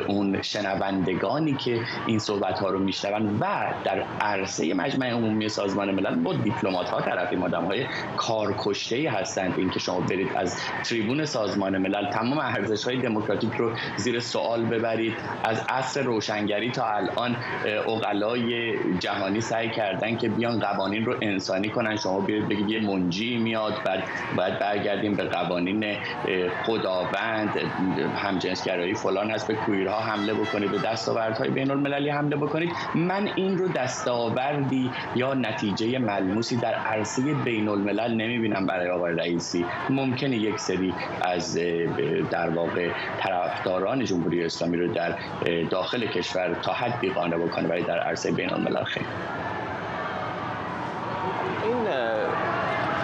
اون شنوندگانی که این صحبت ها رو میشنون و در عرصه مجمع عمومی سازمان ملل با دیپلمات ها طرفیم، آدم های کارکشته‌ای هستند. این که شما برید از تریبون سازمان ملل تمام ارزش های دموکراتیک رو زیر سوال ببرید، از عصر روشنگری تا الان عقلای جهانی سعی کردن که بیان قوانین رو انسانی کنن، شما بگید یه منجی میاد بعد برگردیم به قوانین خداوند، همجنسگرایی فلان هست، به کویرها حمله بکنید، به دستاوردهای بین المللی حمله بکنید. من این رو دستاوردی یا نتیجه ملموسی در عرصه بین الملل نمیبینم برای آقای رئیسی. ممکنه یک سری از در واقع طرفداران جمهوری اسلامی رو در داخل کشور تا حدی قانع بکنه، ولی در عرصه بین الملل خیلی.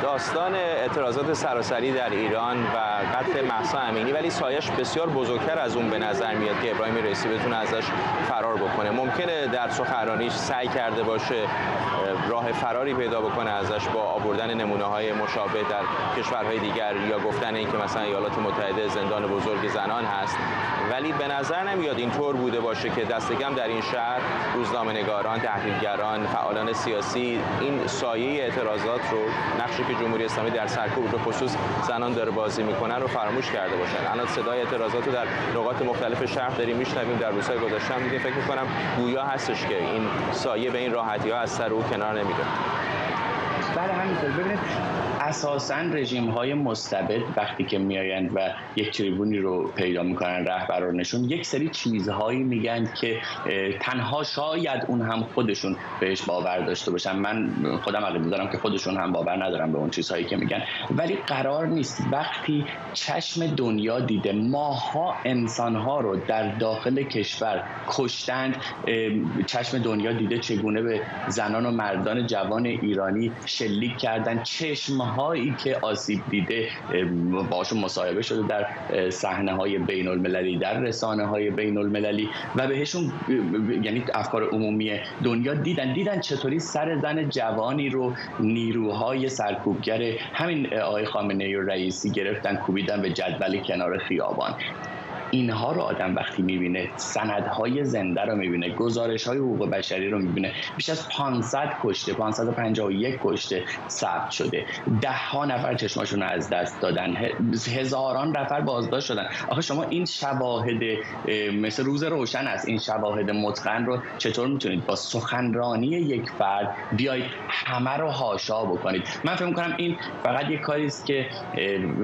داستان اعتراضات سراسری در ایران و قتل مهسا امینی، ولی سایش بسیار بزرگتر از اون به نظر میاد که ابراهیم رئیسی بتونه ازش فرار بکنه. ممکنه در سخنرانیش سعی کرده باشه راه فراری پیدا بکنه ازش با آوردن نمونه‌های مشابه در کشورهای دیگر یا گفتن اینکه مثلا ایالات متحده زندان بزرگ زنان هست، ولی به نظر نمیاد اینطور بوده باشه که دست کم در این شهر روزنامه‌نگاران، تحلیلگران، فعالان سیاسی این سایه اعتراضات رو، نقشی که جمهوری اسلامی در سرکوب به خصوص زنان داره بازی میکنه رو فراموش کرده باشن. الان صدای اعتراضات رو در نقاط مختلف شهر داریم میشنویم. در روزهای گذشته هم دیگه فکر میکنم گویا هستش که این سایه به این راحتی‌ها از سر او کنار نمیره. بله همینطور. ببینید اساساً رژیم‌های مستبد وقتی که میآیند و یک تریبونی رو پیدا میکنن رهبرانشون، یک سری چیزهایی میگن که تنها شاید اون هم خودشون بهش باور داشته باشن. من خودم عقیده دارم که خودشون هم باور ندارم به اون چیزهایی که میگن، ولی قرار نیست وقتی چشم دنیا دیده ماها انسانها رو در داخل کشور کشتند، چشم دنیا دیده چگونه به زنان و مردان جوان ایرانی شلیک کردن، چشمهایی که آسیب دیده باشون مصاحبه شده در صحنه‌های بین المللی، در رسانه‌های بین المللی و بهشون یعنی افکار عمومی دنیا دیدن چطوری سر زن جوانی رو نیروهای سرکوبگر همین آقای خامنه‌ای و رئیسی گرفتن، کوبیدن به جدول کنار خیابان. اینها رو آدم وقتی میبینه، سندهای زنده رو میبینه، گزارش‌های حقوق بشری رو میبینه، بیش از 500 کشته، 551 کشته ثبت شده، 10 نفر چشماشون رو از دست دادن، هزاران نفر بازداشت شدن. آخه شما این شواهد مثل روز روشن است، این شواهد متقن رو چطور میتونید با سخنرانی یک فرد بیایید همه رو حاشا بکنید؟ من فکر می‌کنم این فقط یک کاری است که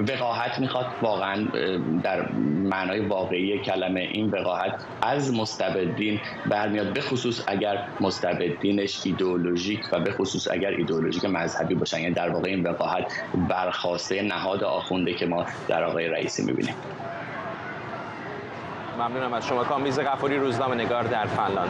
وقاحت میخواد، واقعا در معنای واقعی کلمه این وقاحت از مستبدین برمیاد، به خصوص اگر مستبدینش ایدئولوژیک و به خصوص اگر ایدئولوژیک مذهبی باشن. یعنی در واقع این وقاحت برخواسته نهاد آخونده که ما در آقای رئیسی میبینیم. ممنونم از شما. کامبیز غفوری، روزنامه‌نگار در فنلاند.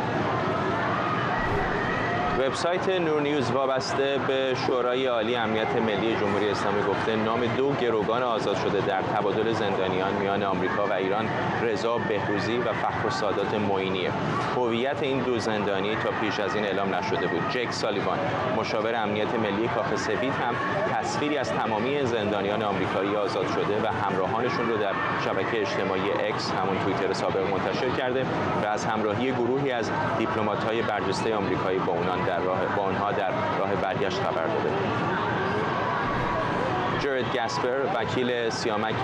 وبسایت نور نیوز وابسته به شورای عالی امنیت ملی جمهوری اسلامی گفته نام 2 گروگان آزاد شده در تبادل زندانیان میان آمریکا و ایران رضا بهروزی و فخر السادات معینیه. هویت این 2 زندانی تا پیش از این اعلام نشده بود. جک سالیوان مشاور امنیت ملی کاخ سفید هم تصویری از تمامی زندانیان آمریکایی آزاد شده و همراهانشون رو در شبکه اجتماعی اکس همون توییتر سابق منتشر کرده و از همراهی گروهی از دیپلمات‌های برجسته آمریکایی با آنها در راه برگشت خبر داده. جرد گاسپر وکیل سیامک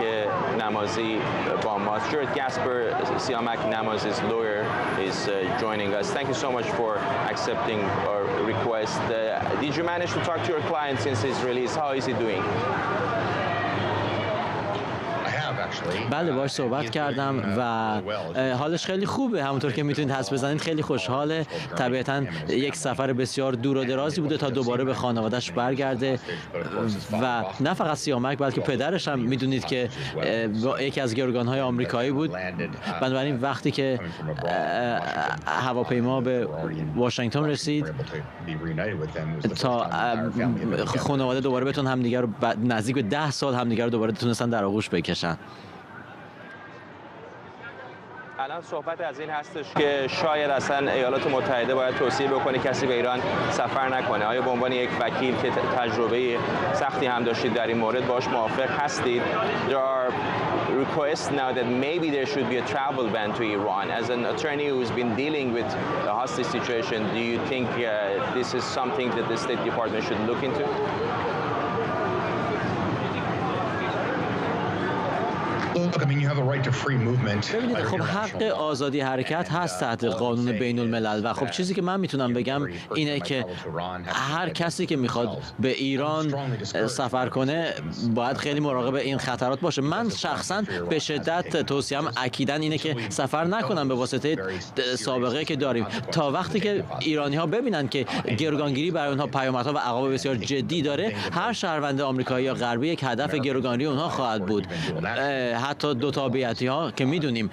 نمازی با ماست. جرد گاسپر سیامک نمازی's lawyer is joining us. Thank you so much for accepting our request. Did you manage to talk to your client since his release? How is he doing? بله باهاش صحبت کردم و حالش خیلی خوبه. همونطور که میتونید حدس بزنید خیلی خوشحاله. طبیعتاً یک سفر بسیار دور و درازی بوده تا دوباره به خانواده‌اش برگرده و نه فقط سیامک بلکه پدرش هم میدونید که یکی از گروگان‌های آمریکایی بود. بنابراین وقتی که هواپیما به واشنگتن رسید تا خانواده دوباره بتون همدیگر رو نزدیک به 10 سال همدیگر رو دوباره تونستن در آغوش بکشن. الان صحبت از این هستش که شاید اصلا ایالات متحده باید توصیه بکنه کسی به ایران سفر نکنه. آیا به عنوان یک وکیل که تجربه سختی هم داشتید در این مورد باش موافق هستید؟ There are requests now that maybe there should be a travel ban to Iran. As an attorney who's been dealing with the hostage situation, do you think this is something that the State Department should look into? ببینید خب حق آزادی حرکت هست تحت قانون بین الملل و خب چیزی که من میتونم بگم اینه که هر کسی که میخواد به ایران سفر کنه باید خیلی مراقب این خطرات باشه. من شخصا به شدت توصیه‌ام اکیداً اینه که سفر نکنم به واسطه سابقه که داریم تا وقتی که ایرانی‌ها ببینن که گروگانگیری برای اونها پیامدها و عواقب بسیار جدی داره. هر شهروند آمریکایی یا غربی یک هدف گروگانگیری اونها خواهد بود. حتی دو تابعیتی‌ها که میدونیم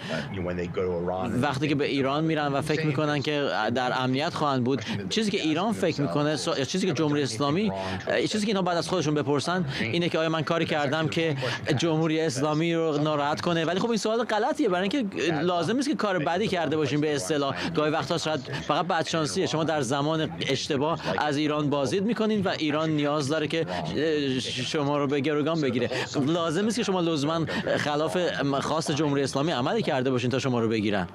وقتی که به ایران میرن و فکر میکنن که در امنیت خواهند بود، چیزی که ایران فکر میکنه یا چیزی که جمهوری اسلامی، چیزی که اینا بعد از خودشون بپرسن اینه که آیا من کاری کردم که جمهوری اسلامی رو ناراحت کنه. ولی خب این سوال غلطیه، برای اینکه لازم نیست که کار بدی کرده باشیم. به اصطلاح گاهی وقتا شاید فقط بدشانسیه. شما در زمان اشتباه از ایران بازدید میکنین و ایران نیاز داره که شما رو به گروگان بگیره. لازم نیست که شما لزوما خلاف خواست جمهوری اسلامی عملی کرده باشین تا شما رو بگیرن.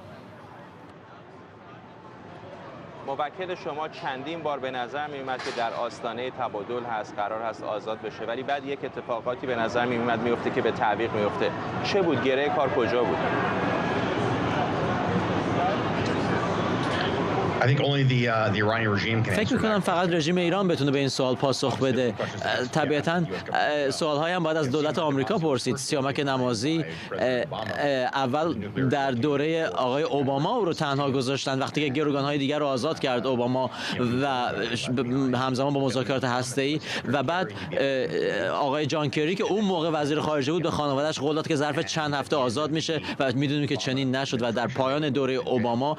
موکل شما چندین بار به نظر می‌آمد که در آستانه تبادل هست، قرار هست آزاد بشه، ولی بعد یک اتفاقاتی به نظر می‌آمد میفته که به تعویق میفته. چه بود؟ گره کار کجا بود؟ فکر میکنم فقط رژیم ایران بتونه به این سوال پاسخ بده. طبیعتاً سوال‌های هم باید از دولت آمریکا پرسید. سیامک نمازی اول در دوره آقای اوباما او رو تنها گذاشتن وقتی که گروگان‌های دیگر رو آزاد کرد اوباما و همزمان با مذاکرات هسته‌ای، و بعد آقای جان کری که اون موقع وزیر خارجه بود به خانواده‌اش قول داد که ظرف چند هفته آزاد میشه و میدونیم که چنین نشد و در پایان دوره اوباما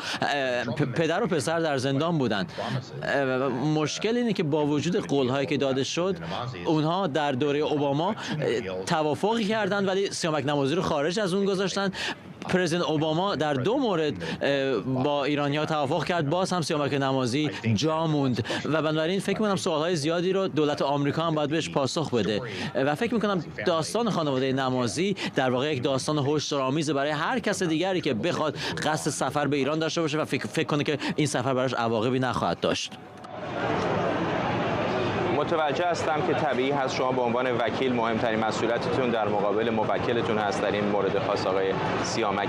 پدر و پسر در زندان بودند. مشکل اینه که با وجود قول‌هایی که داده شد اونها در دوره اوباما توافقی کردند ولی سیامک نمازی رو خارج از اون گذاشتن. پرزیدنت اوباما در 2 مورد با ایرانی‌ها توافق کرد، باز هم سیامک نمازی جا موند و بنابراین فکر می‌کنم سوال‌های زیادی رو دولت آمریکا هم باید بهش پاسخ بده و فکر می‌کنم داستان خانواده نمازی در واقع یک داستان هشدارآمیزه برای هر کس دیگری که بخواد قصد سفر به ایران داشته باشه و فکر کنه که این سفر براش عواقبی نخواهد داشت. متوجه هستم که طبیعی هست شما به عنوان وکیل مهمترین مسئولیتتون در مقابل موکلتون هست در این مورد خاص آقای سیامک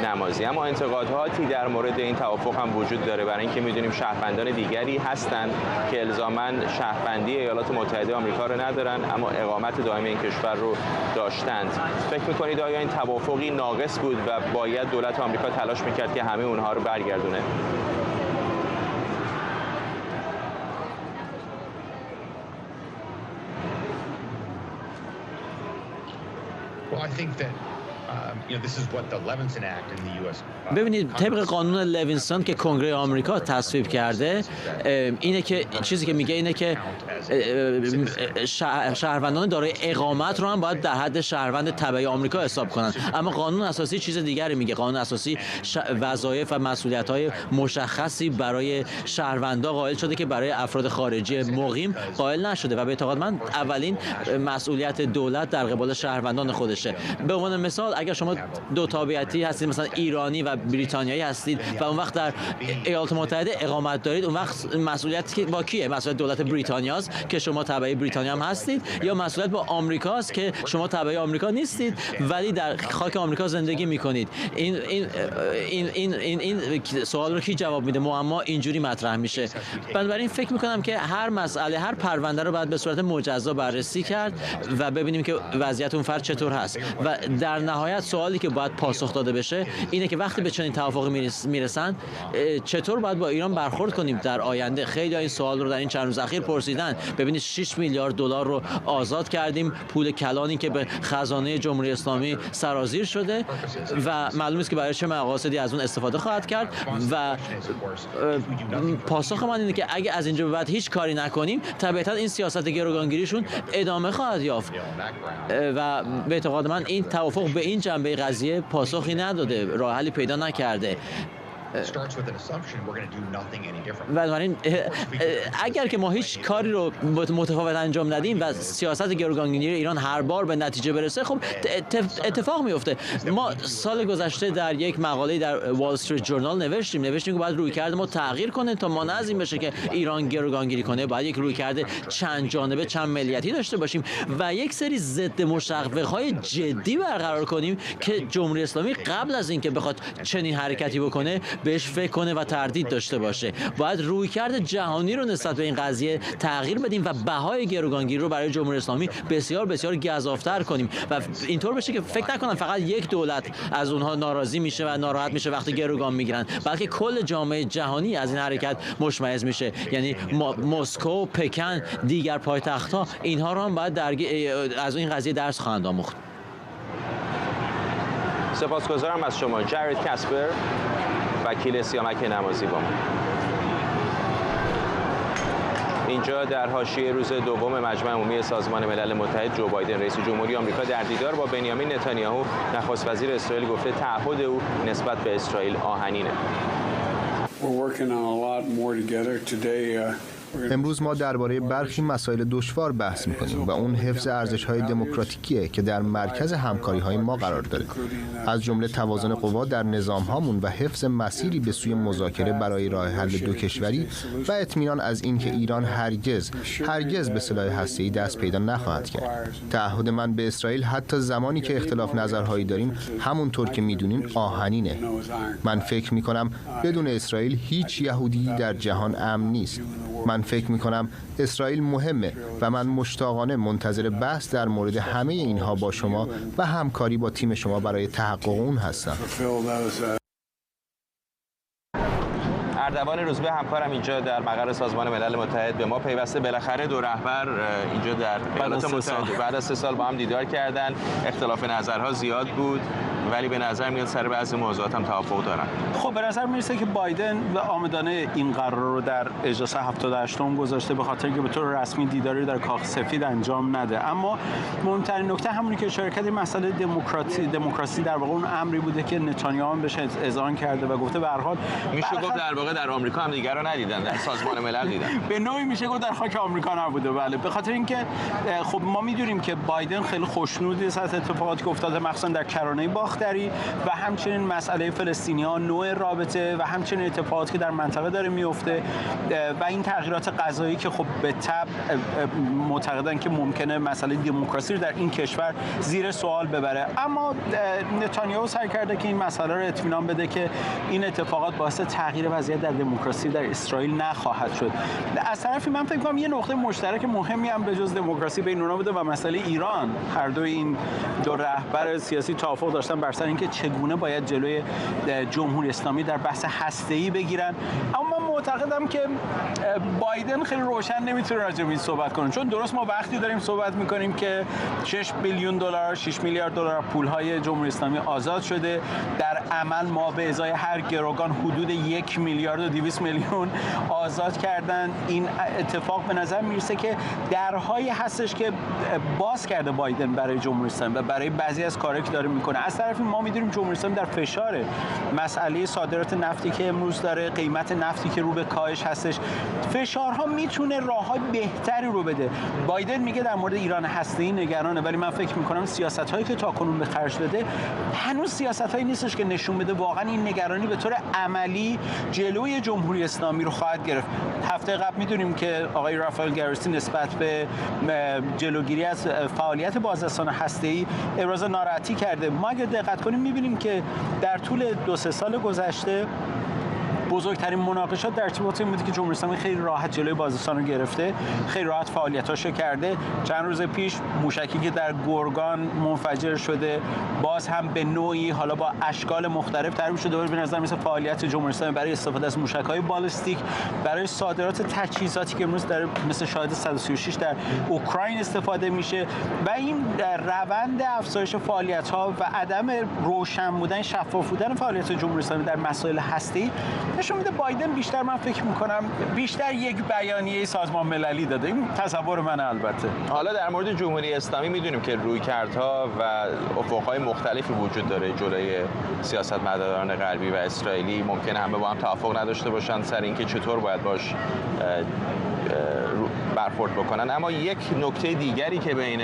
نمازی، اما انتقاداتی در مورد این توافق هم وجود داره برای اینکه میدونیم شهروندان دیگری هستن که الزاماً شهروندی ایالات متحده آمریکا رو ندارن اما اقامت دائمی این کشور رو داشتند. فکر می‌کنید آیا این توافقی ناقص بود و باید دولت آمریکا تلاش می‌کرد که همه اونها رو برگردونه؟ ببینید طبق قانون لوینسون که کنگره آمریکا تصویب کرده، اینه که چیزی که میگه اینه که شهروندان دارای اقامت رو هم باید در حد شهروند تبعی آمریکا حساب کنن. اما قانون اساسی چیز دیگری میگه. قانون اساسی وظایف و مسئولیت‌های مشخصی برای شهروندا قائل شده که برای افراد خارجی مقیم قائل نشده و به اعتقاد من اولین مسئولیت دولت در قبال شهروندان خودشه. به عنوان مثال اگر شما دو تابعیتی هستید، مثلا ایرانی و بریتانیایی هستید و اون وقت در ایالات متحده اقامت دارید، اون وقت مسئولیت با کیه؟ مسئولیت دولت بریتانیاست که شما تبع بریتانیا هم هستید، یا مسئولیت با آمریکاست که شما تبع آمریکا نیستید ولی در خاک آمریکا زندگی میکنید؟ این سوال رو کی جواب میده؟ معما اینجوری مطرح میشه. بنابراین فکر میکنم که هر مسئله، هر پرونده رو باید به صورت مجزا بررسی کرد و ببینیم که وضعیت اون فرد چطور هست و در نهایت سوالی که باید پاسخ داده بشه اینه که وقتی به چنین توافقی میرسن چطور باید با ایران برخورد کنیم در آینده. خیلی این سوال رو در این چند روز اخیر پرسیدن. ببینید 6 میلیارد دلار رو آزاد کردیم، پول کلانی که به خزانه جمهوری اسلامی سرازیر شده و معلوم است که برای چه مقاصدی از اون استفاده خواهد کرد و پاسخ من اینه که اگه از اینجا به بعد هیچ کاری نکنیم طبیعتا این سیاست گروگانگیریشون ادامه خواهد یافت و به اعتقاد من این توافق به این جنبه قضیه پاسخی نداده، راه حلی پیدا نکرده. بنابراین اگر که ما هیچ کاری رو متفاوت انجام ندیم و سیاست گروگانگیری ایران هر بار به نتیجه برسه، خب اتفاق میفته. ما سال گذشته در یک مقاله در وال استریت جورنال نوشتیم که باید رویکرد ما تغییر کنه تا مانع از این بشه که ایران گروگانگیری کنه. باید یک رویکرد چند جانبه، چند ملیتی داشته باشیم و یک سری ضد مشوق‌های جدی برقرار کنیم که جمهوری اسلامی قبل از اینکه بخواد چنین حرکتی بکنه بهش فکر کنه و تردید داشته باشه. باید رویکرد جهانی رو نسبت به این قضیه تغییر بدیم و بهای گروگانگیری رو برای جمهوری اسلامی بسیار بسیار گزاف‌تر کنیم و اینطور بشه که فکر نکنم فقط یک دولت از اونها ناراضی میشه و ناراحت میشه وقتی گروگان میگیرن، بلکه کل جامعه جهانی از این حرکت مشمئز میشه. یعنی مسکو، پکن، دیگر پایتخت‌ها اینها رو هم باید از این قضیه درس خواهند آموخت. سپاسگزارم از شما جارید کاسپر، وکیل سیامک نمازی با ما. اینجا در حاشیه روز دوم مجمع عمومی سازمان ملل متحد، جو بایدن رئیس جمهوری آمریکا در دیدار با بنیامین نتانیاهو نخست وزیر اسرائیل گفته تعهد او نسبت به اسرائیل آهنینه. امروز ما درباره برخی مسائل دشوار بحث می‌کنیم و اون حفظ ارزش‌های دموکراتیکیه که در مرکز همکاری‌های ما قرار داره، از جمله توازن قوا در نظام‌هامون و حفظ مسیری به سوی مذاکره برای راه حل دو کشوری و اطمینان از اینکه ایران هرگز به سلاح هسته‌ای دست پیدا نخواهد کرد. تعهد من به اسرائیل حتی زمانی که اختلاف نظرهایی داریم همونطور که می‌دونین آهنینه. من فکر می‌کنم بدون اسرائیل هیچ یهودی در جهان امن نیست. من فکر می‌کنم اسرائیل مهمه و من مشتاقانه منتظر بحث در مورد همه اینها با شما و همکاری با تیم شما برای تحقق اون هستم. اردوان روزبه همکارم اینجا در مقر سازمان ملل متحد به ما پیوسته. بالاخره دو رهبر اینجا در ایالات متحده بعد از 3 سال با هم دیدار کردن. اختلاف نظرها زیاد بود ولی به نظر میاد سر بعضی موضوعات هم توافق دارن. خب به نظر میرسه که بایدن و آمدانه این قرار رو در اجلاس 78م گذاشته به خاطر که به طور رسمی دیداری در کاخ سفید انجام نده. اما مهمترین نکته همونی که اشاره کردیم مسئله دموکراسی در واقع اون امری بوده که نتانیاهو بهش اذعان کرده و گفته به هر حال میشه گفت در واقع در آمریکا هم دیگر رو ندیدن، در سازمان ملل دیدن. به نوعی میشه گفت در خاک آمریکا نبوده. بله، به خاطر اینکه خب ما میدونیم که بایدن خیلی خوشنود است از اتفاقاتی که افتاده مخصوصا در کرانه باختری و همچنین مسئله فلسطینیان، نوع رابطه و همچنین اتفاقاتی که در منطقه داره میفته و این تغییرات غذایی که خب به تبع معتقدن که ممکنه مسئله دموکراسی رو در این کشور زیر سوال ببره. اما نتانیاهو سعی کرده که این مسئله رو اطمینان بده که این اتفاقات باعث تغییر وضعیت در دموکراسی در اسرائیل نخواهد شد. از طرفی من فکر کنم یه نقطه مشترک مهمی هم به جز دموکراسی بین اونها بوده و مسئله ایران. هر دو این دو رهبر سیاسی توافق داشتن بر سر اینکه چگونه باید جلوی جمهوری اسلامی در بحث هسته‌ای بگیرن. اما معتقدم که بایدن خیلی روشن نمیتونه راجع به این صحبت کنه، چون درست ما وقتی داریم صحبت میکنیم که 6 بیلیون دلار 6 میلیارد دلار پولهای جمهوری اسلامی آزاد شده، در عمل ما به ازای هر گروگان حدود 1 میلیارد و 200 میلیون آزاد کردن. این اتفاق به نظر میرسه که درهایی هستش که باز کرده بایدن برای جمهوری اسلامی و برای بعضی از کارهایی که داره میکنه. از طرفی ما میدونیم جمهوری اسلامی در فشاره، مسئله صادرات نفتی که امروز داره، قیمت نفتی که رو به کاهش هستش، فشارها میتونه راههای بهتری رو بده. بایدن میگه در مورد ایران هسته‌ای نگرانه، ولی من فکر میکنم سیاست‌هایی که تاکنون به خرج داده هنوز سیاست‌هایی نیستش که نشون بده واقعا این نگرانی به طور عملی جلوی جمهوری اسلامی رو خواهد گرفت. هفته قبل میدونیم که آقای رافائل گروسی نسبت به جلوگیری از فعالیت بازرسان هسته‌ای ابراز ناراحتی کرده. ما اگه دقت کنیم میبینیم که در طول 2-3 سال گذشته بزرگترین مناقشات در ارتباط این بوده که جمهوری اسلامی خیلی راحت جلوی بازرسان رو گرفته، خیلی راحت فعالیتاشو کرده. چند روز پیش موشکی که در گرگان منفجر شده باز هم به نوعی حالا با اشکال مختلف تعریف شده و به نظر مثل فعالیت جمهوری اسلامی برای استفاده از موشک‌های بالستیک برای صادرات تجهیزاتی که امروز در مثل شاهد 136 در اوکراین استفاده میشه و این روند افزایش فعالیت‌ها و عدم روشن بودن، شفاف بودن فعالیت جمهوری اسلامی در مسائل هسته‌ای نشون میده بایدن بیشتر، من فکر میکنم بیشتر یک بیانیه سازمان مللی داده. این تصور من البته. حالا در مورد جمهوری اسلامی میدونیم که رویکردها و افقهای مختلفی وجود داره جلوی سیاستمداران غربی و اسرائیلی. ممکنه همه با هم توافق نداشته باشن سر اینکه چطور باید باش برخورد بکنن، اما یک نکته دیگری که بین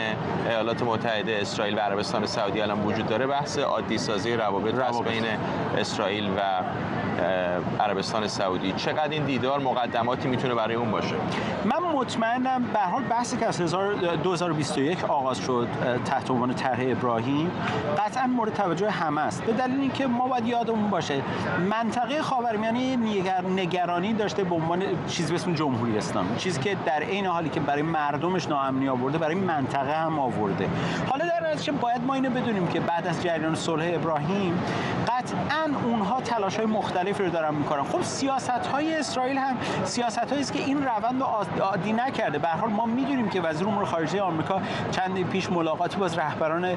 ایالات متحده اسرائیل و عربستان سعودی الان وجود داره بحث عادی سازی روابط بین اسرائیل و عربستان سعودی. چقدر این دیدار مقدماتی میتونه برای اون باشه؟ من مطمئنم به هر حال بحثی که از 2021 آغاز شد تحت عنوان طرح ابراهیم قطعا مورد توجه همه است، به دلیل اینکه ما باید یادمون باشه منطقه خاورمیانه نگرانی داشته به عنوان چیزی به اسم جمهوری اسلامی، چیزی که در عین حالی که برای مردمش ناامنی آورده برای منطقه هم آورده. حالا در نتیجه باید ما اینو بدونیم که بعد از جریان صلح ابراهیم قطعا اونها تلاش‌های مختلفی رو دارن میکنن. خب سیاست‌های اسرائیل هم سیاست‌هایی است که این روند رو عادی نکرده. به هر حال ما میدونیم که وزیر امور خارجه آمریکا چند پیش ملاقاتی با رهبران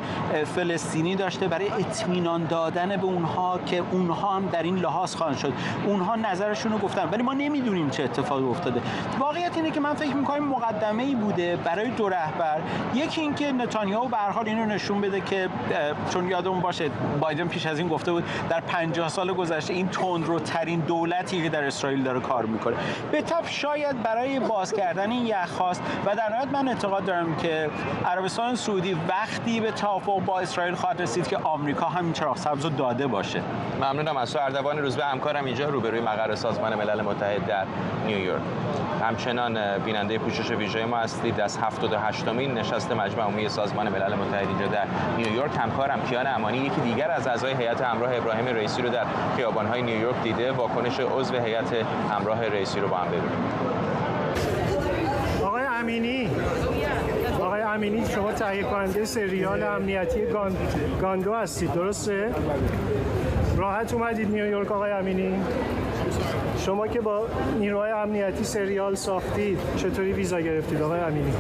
فلسطینی داشته برای اطمینان دادن به اونها که اونها هم در این لحاظ خواهند شد. اونها نظرشون رو گفتن ولی ما نمیدونیم چه اتفاقی افتاده. واقعیت اینه که من فکر می‌کنم مقدمه‌ای بوده برای دو رهبر. یکی اینکه نتانیاهو به هر حال اینو نشون بده که چون یادمون باشه بایدن پیش از این گفته بود در 50 سال گذشته این تندروترین دولتی که در اسرائیل داره کار میکنه. به طب شاید برای باز کردن این یخ‌خواست و در نهایت من اعتقاد دارم که عربستان سعودی وقتی به توافق با اسرائیل خواهد رسید که آمریکا همین چراغ سبز رو داده باشه. ممنونم از تو اردوان روزبه، همکارم اینجا روبروی مقر سازمان ملل متحد در نیویورک. همچنان بیننده پوشش ویژه ما هستید از 78مین نشست مجمع عمومی سازمان ملل متحد اینجا در نیویورک. همکارم کیان امانی یکی دیگر از اعضای هیئت همراه ابراهیم رئیسی رو در خیابان‌های نیویورک دیده. واکنش عضو هیئت همراه رئیسی رو با هم ببینیم. آقای امینی شما تهیه کننده سریال امنیتی گاندو هستید درسته؟ راحت اومدید نیویورک آقای امینی؟ شما که با نیروهای امنیتی سریال ساختید چطوری ویزا گرفتید آقای امینی؟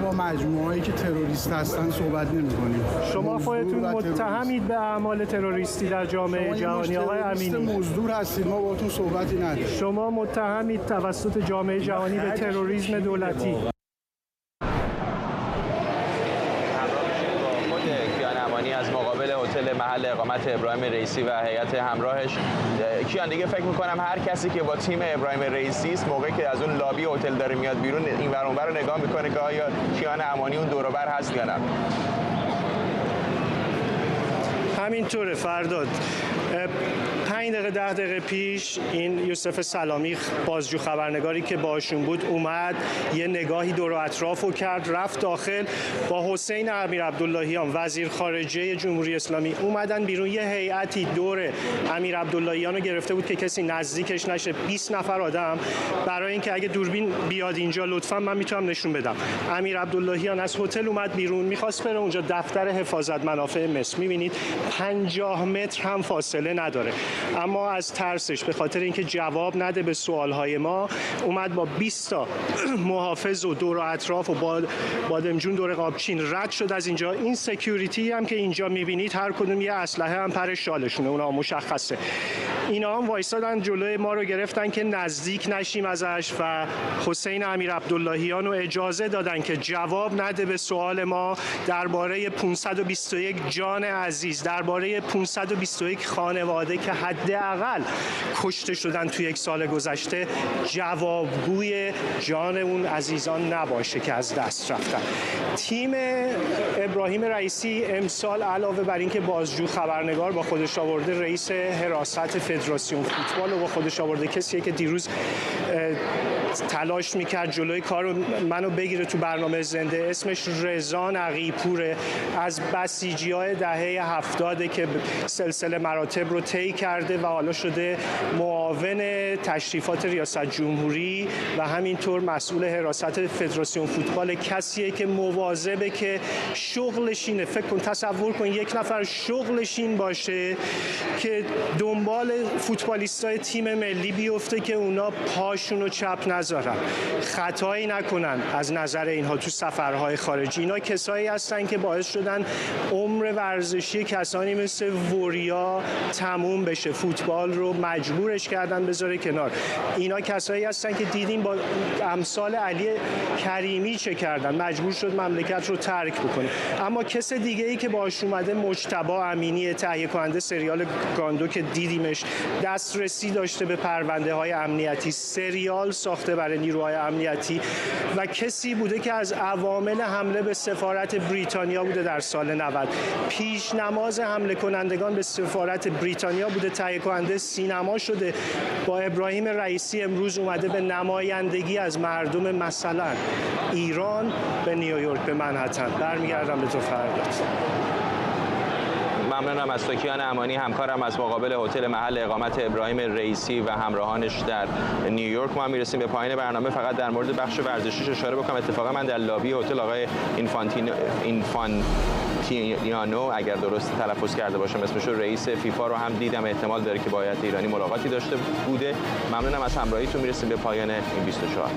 با مجموعه‌ای که تروریست هستن صحبت نمی‌کنیم. شما خودتون متهمید به اعمال تروریستی در جامعه جهانی آقای امینی. مزدور هستید، ما باهاتون صحبتی نداریم. شما متهمید توسط جامعه جهانی به تروریسم دولتی. از مقابل هتل محل اقامت ابراهیم رئیسی و هیئت همراهش. کیان دیگه فکر می‌کنم هر کسی که با تیم ابراهیم رئیسی است موقعی که از اون لابی هتل داره میاد بیرون این ور اون ور رو نگاه میکنه که آیا کیان امانی اون دور و بر هست یا نه. همینطوره فرداد. 5 دقیقه 10 دقیقه پیش این یوسف سلامی بازجو خبرنگاری که باشون بود اومد یه نگاهی دور و اطرافو کرد، رفت داخل با حسین امیر عبداللهیان وزیر خارجه جمهوری اسلامی اومدن بیرون. یه هیئتی دور امیر عبداللهیان رو گرفته بود که کسی نزدیکش نشه. 20 نفر آدم برای اینکه اگه دوربین بیاد اینجا لطفا من میتونم نشون بدم. امیر عبداللهیان از هتل اومد بیرون میخواست بره اونجا دفتر حفاظت منافع مصر. میبینید 50 متر هم فاصله نداره. اما از ترسش به خاطر اینکه جواب نده به سوالهای ما اومد با 20 تا محافظ و دور و اطراف و بادمجون دور قابچین رد شد از اینجا. این سکیوریتی هم که اینجا میبینید هر کدوم یه اسلحه هم پر شالشونه، اونا مشخصه. اینا هم وایسادن جلوی ما رو گرفتن که نزدیک نشیم ازش و حسین امیر عبداللهیان رو اجازه دادن که جواب نده به سوال ما درباره 521 جان عزیز، درباره 521 خانواده که حداقل کشته شدن توی یک سال گذشته، جوابگوی جان اون عزیزان نباشه که از دست رفتن. تیم ابراهیم رئیسی امسال علاوه بر اینکه بازجو خبرنگار با خودش آورده، رئیس حراست فدراسیون فوتبال رو با خودش آورده، کسیه که دیروز تلاش میکرد جلوی کار منو بگیره تو برنامه زنده، اسمش رضا نقیپوره، از بسیجی‌های دهه 70 که سلسله مراتب رو طی کرده و حالا شده معاون تشریفات ریاست جمهوری و همینطور مسئول حراست فدراسیون فوتبال. کسیه که مواظبه که شغلش اینه. فکر کن، تصور کن یک نفر شغلش این باشه که دنبال فوتبالیستای تیم ملی بیفته که اونا پاشونو چپ نذارن، خطایی نکنن از نظر اینها تو سفرهای خارجی. اینا کسایی هستن که باعث شدن عمر ورزشی کسانی مثل وریا تموم بشه، فوتبال رو مجبورش کردن بذاره کنار. اینا کسایی هستن که دیدیم با امثال علی کریمی چه کردن، مجبور شد مملکت رو ترک بکنه. اما کس دیگه ای که باش اومده مجتبی امینی، تهیه کننده سریال گاندو که دیدیمش، دسترسی داشته به پرونده های امنیتی، سریال ساخته برای نیروهای امنیتی و کسی بوده که از عوامل حمله به سفارت بریتانیا بوده در سال 90. پیش نماز حمله کنندگان به سفارت بریتانیا بوده، تهیه کننده سینما شده. با ابراهیم رئیسی امروز اومده به نمایندگی از مردم مثلا ایران به نیویورک، به منهتن. برمیگردم به تو فرداد. ممنونم از توکیان امانی، همکارم از مقابل هتل محل اقامت ابراهیم رئیسی و همراهانش در نیویورک. ما میرسیم به پایان برنامه. فقط در مورد بخش ورزشیش اشاره بکنم. اتفاقا من در لابی هتل آقای اینفانتینیانو، اگر درست تلفظ کرده باشم اسمش رو، رئیس فیفا رو هم دیدم. احتمال داره که با هیئت ایرانی ملاقاتی داشته بوده. ممنونم از همراهیتون. میرسیم به پایان این 24.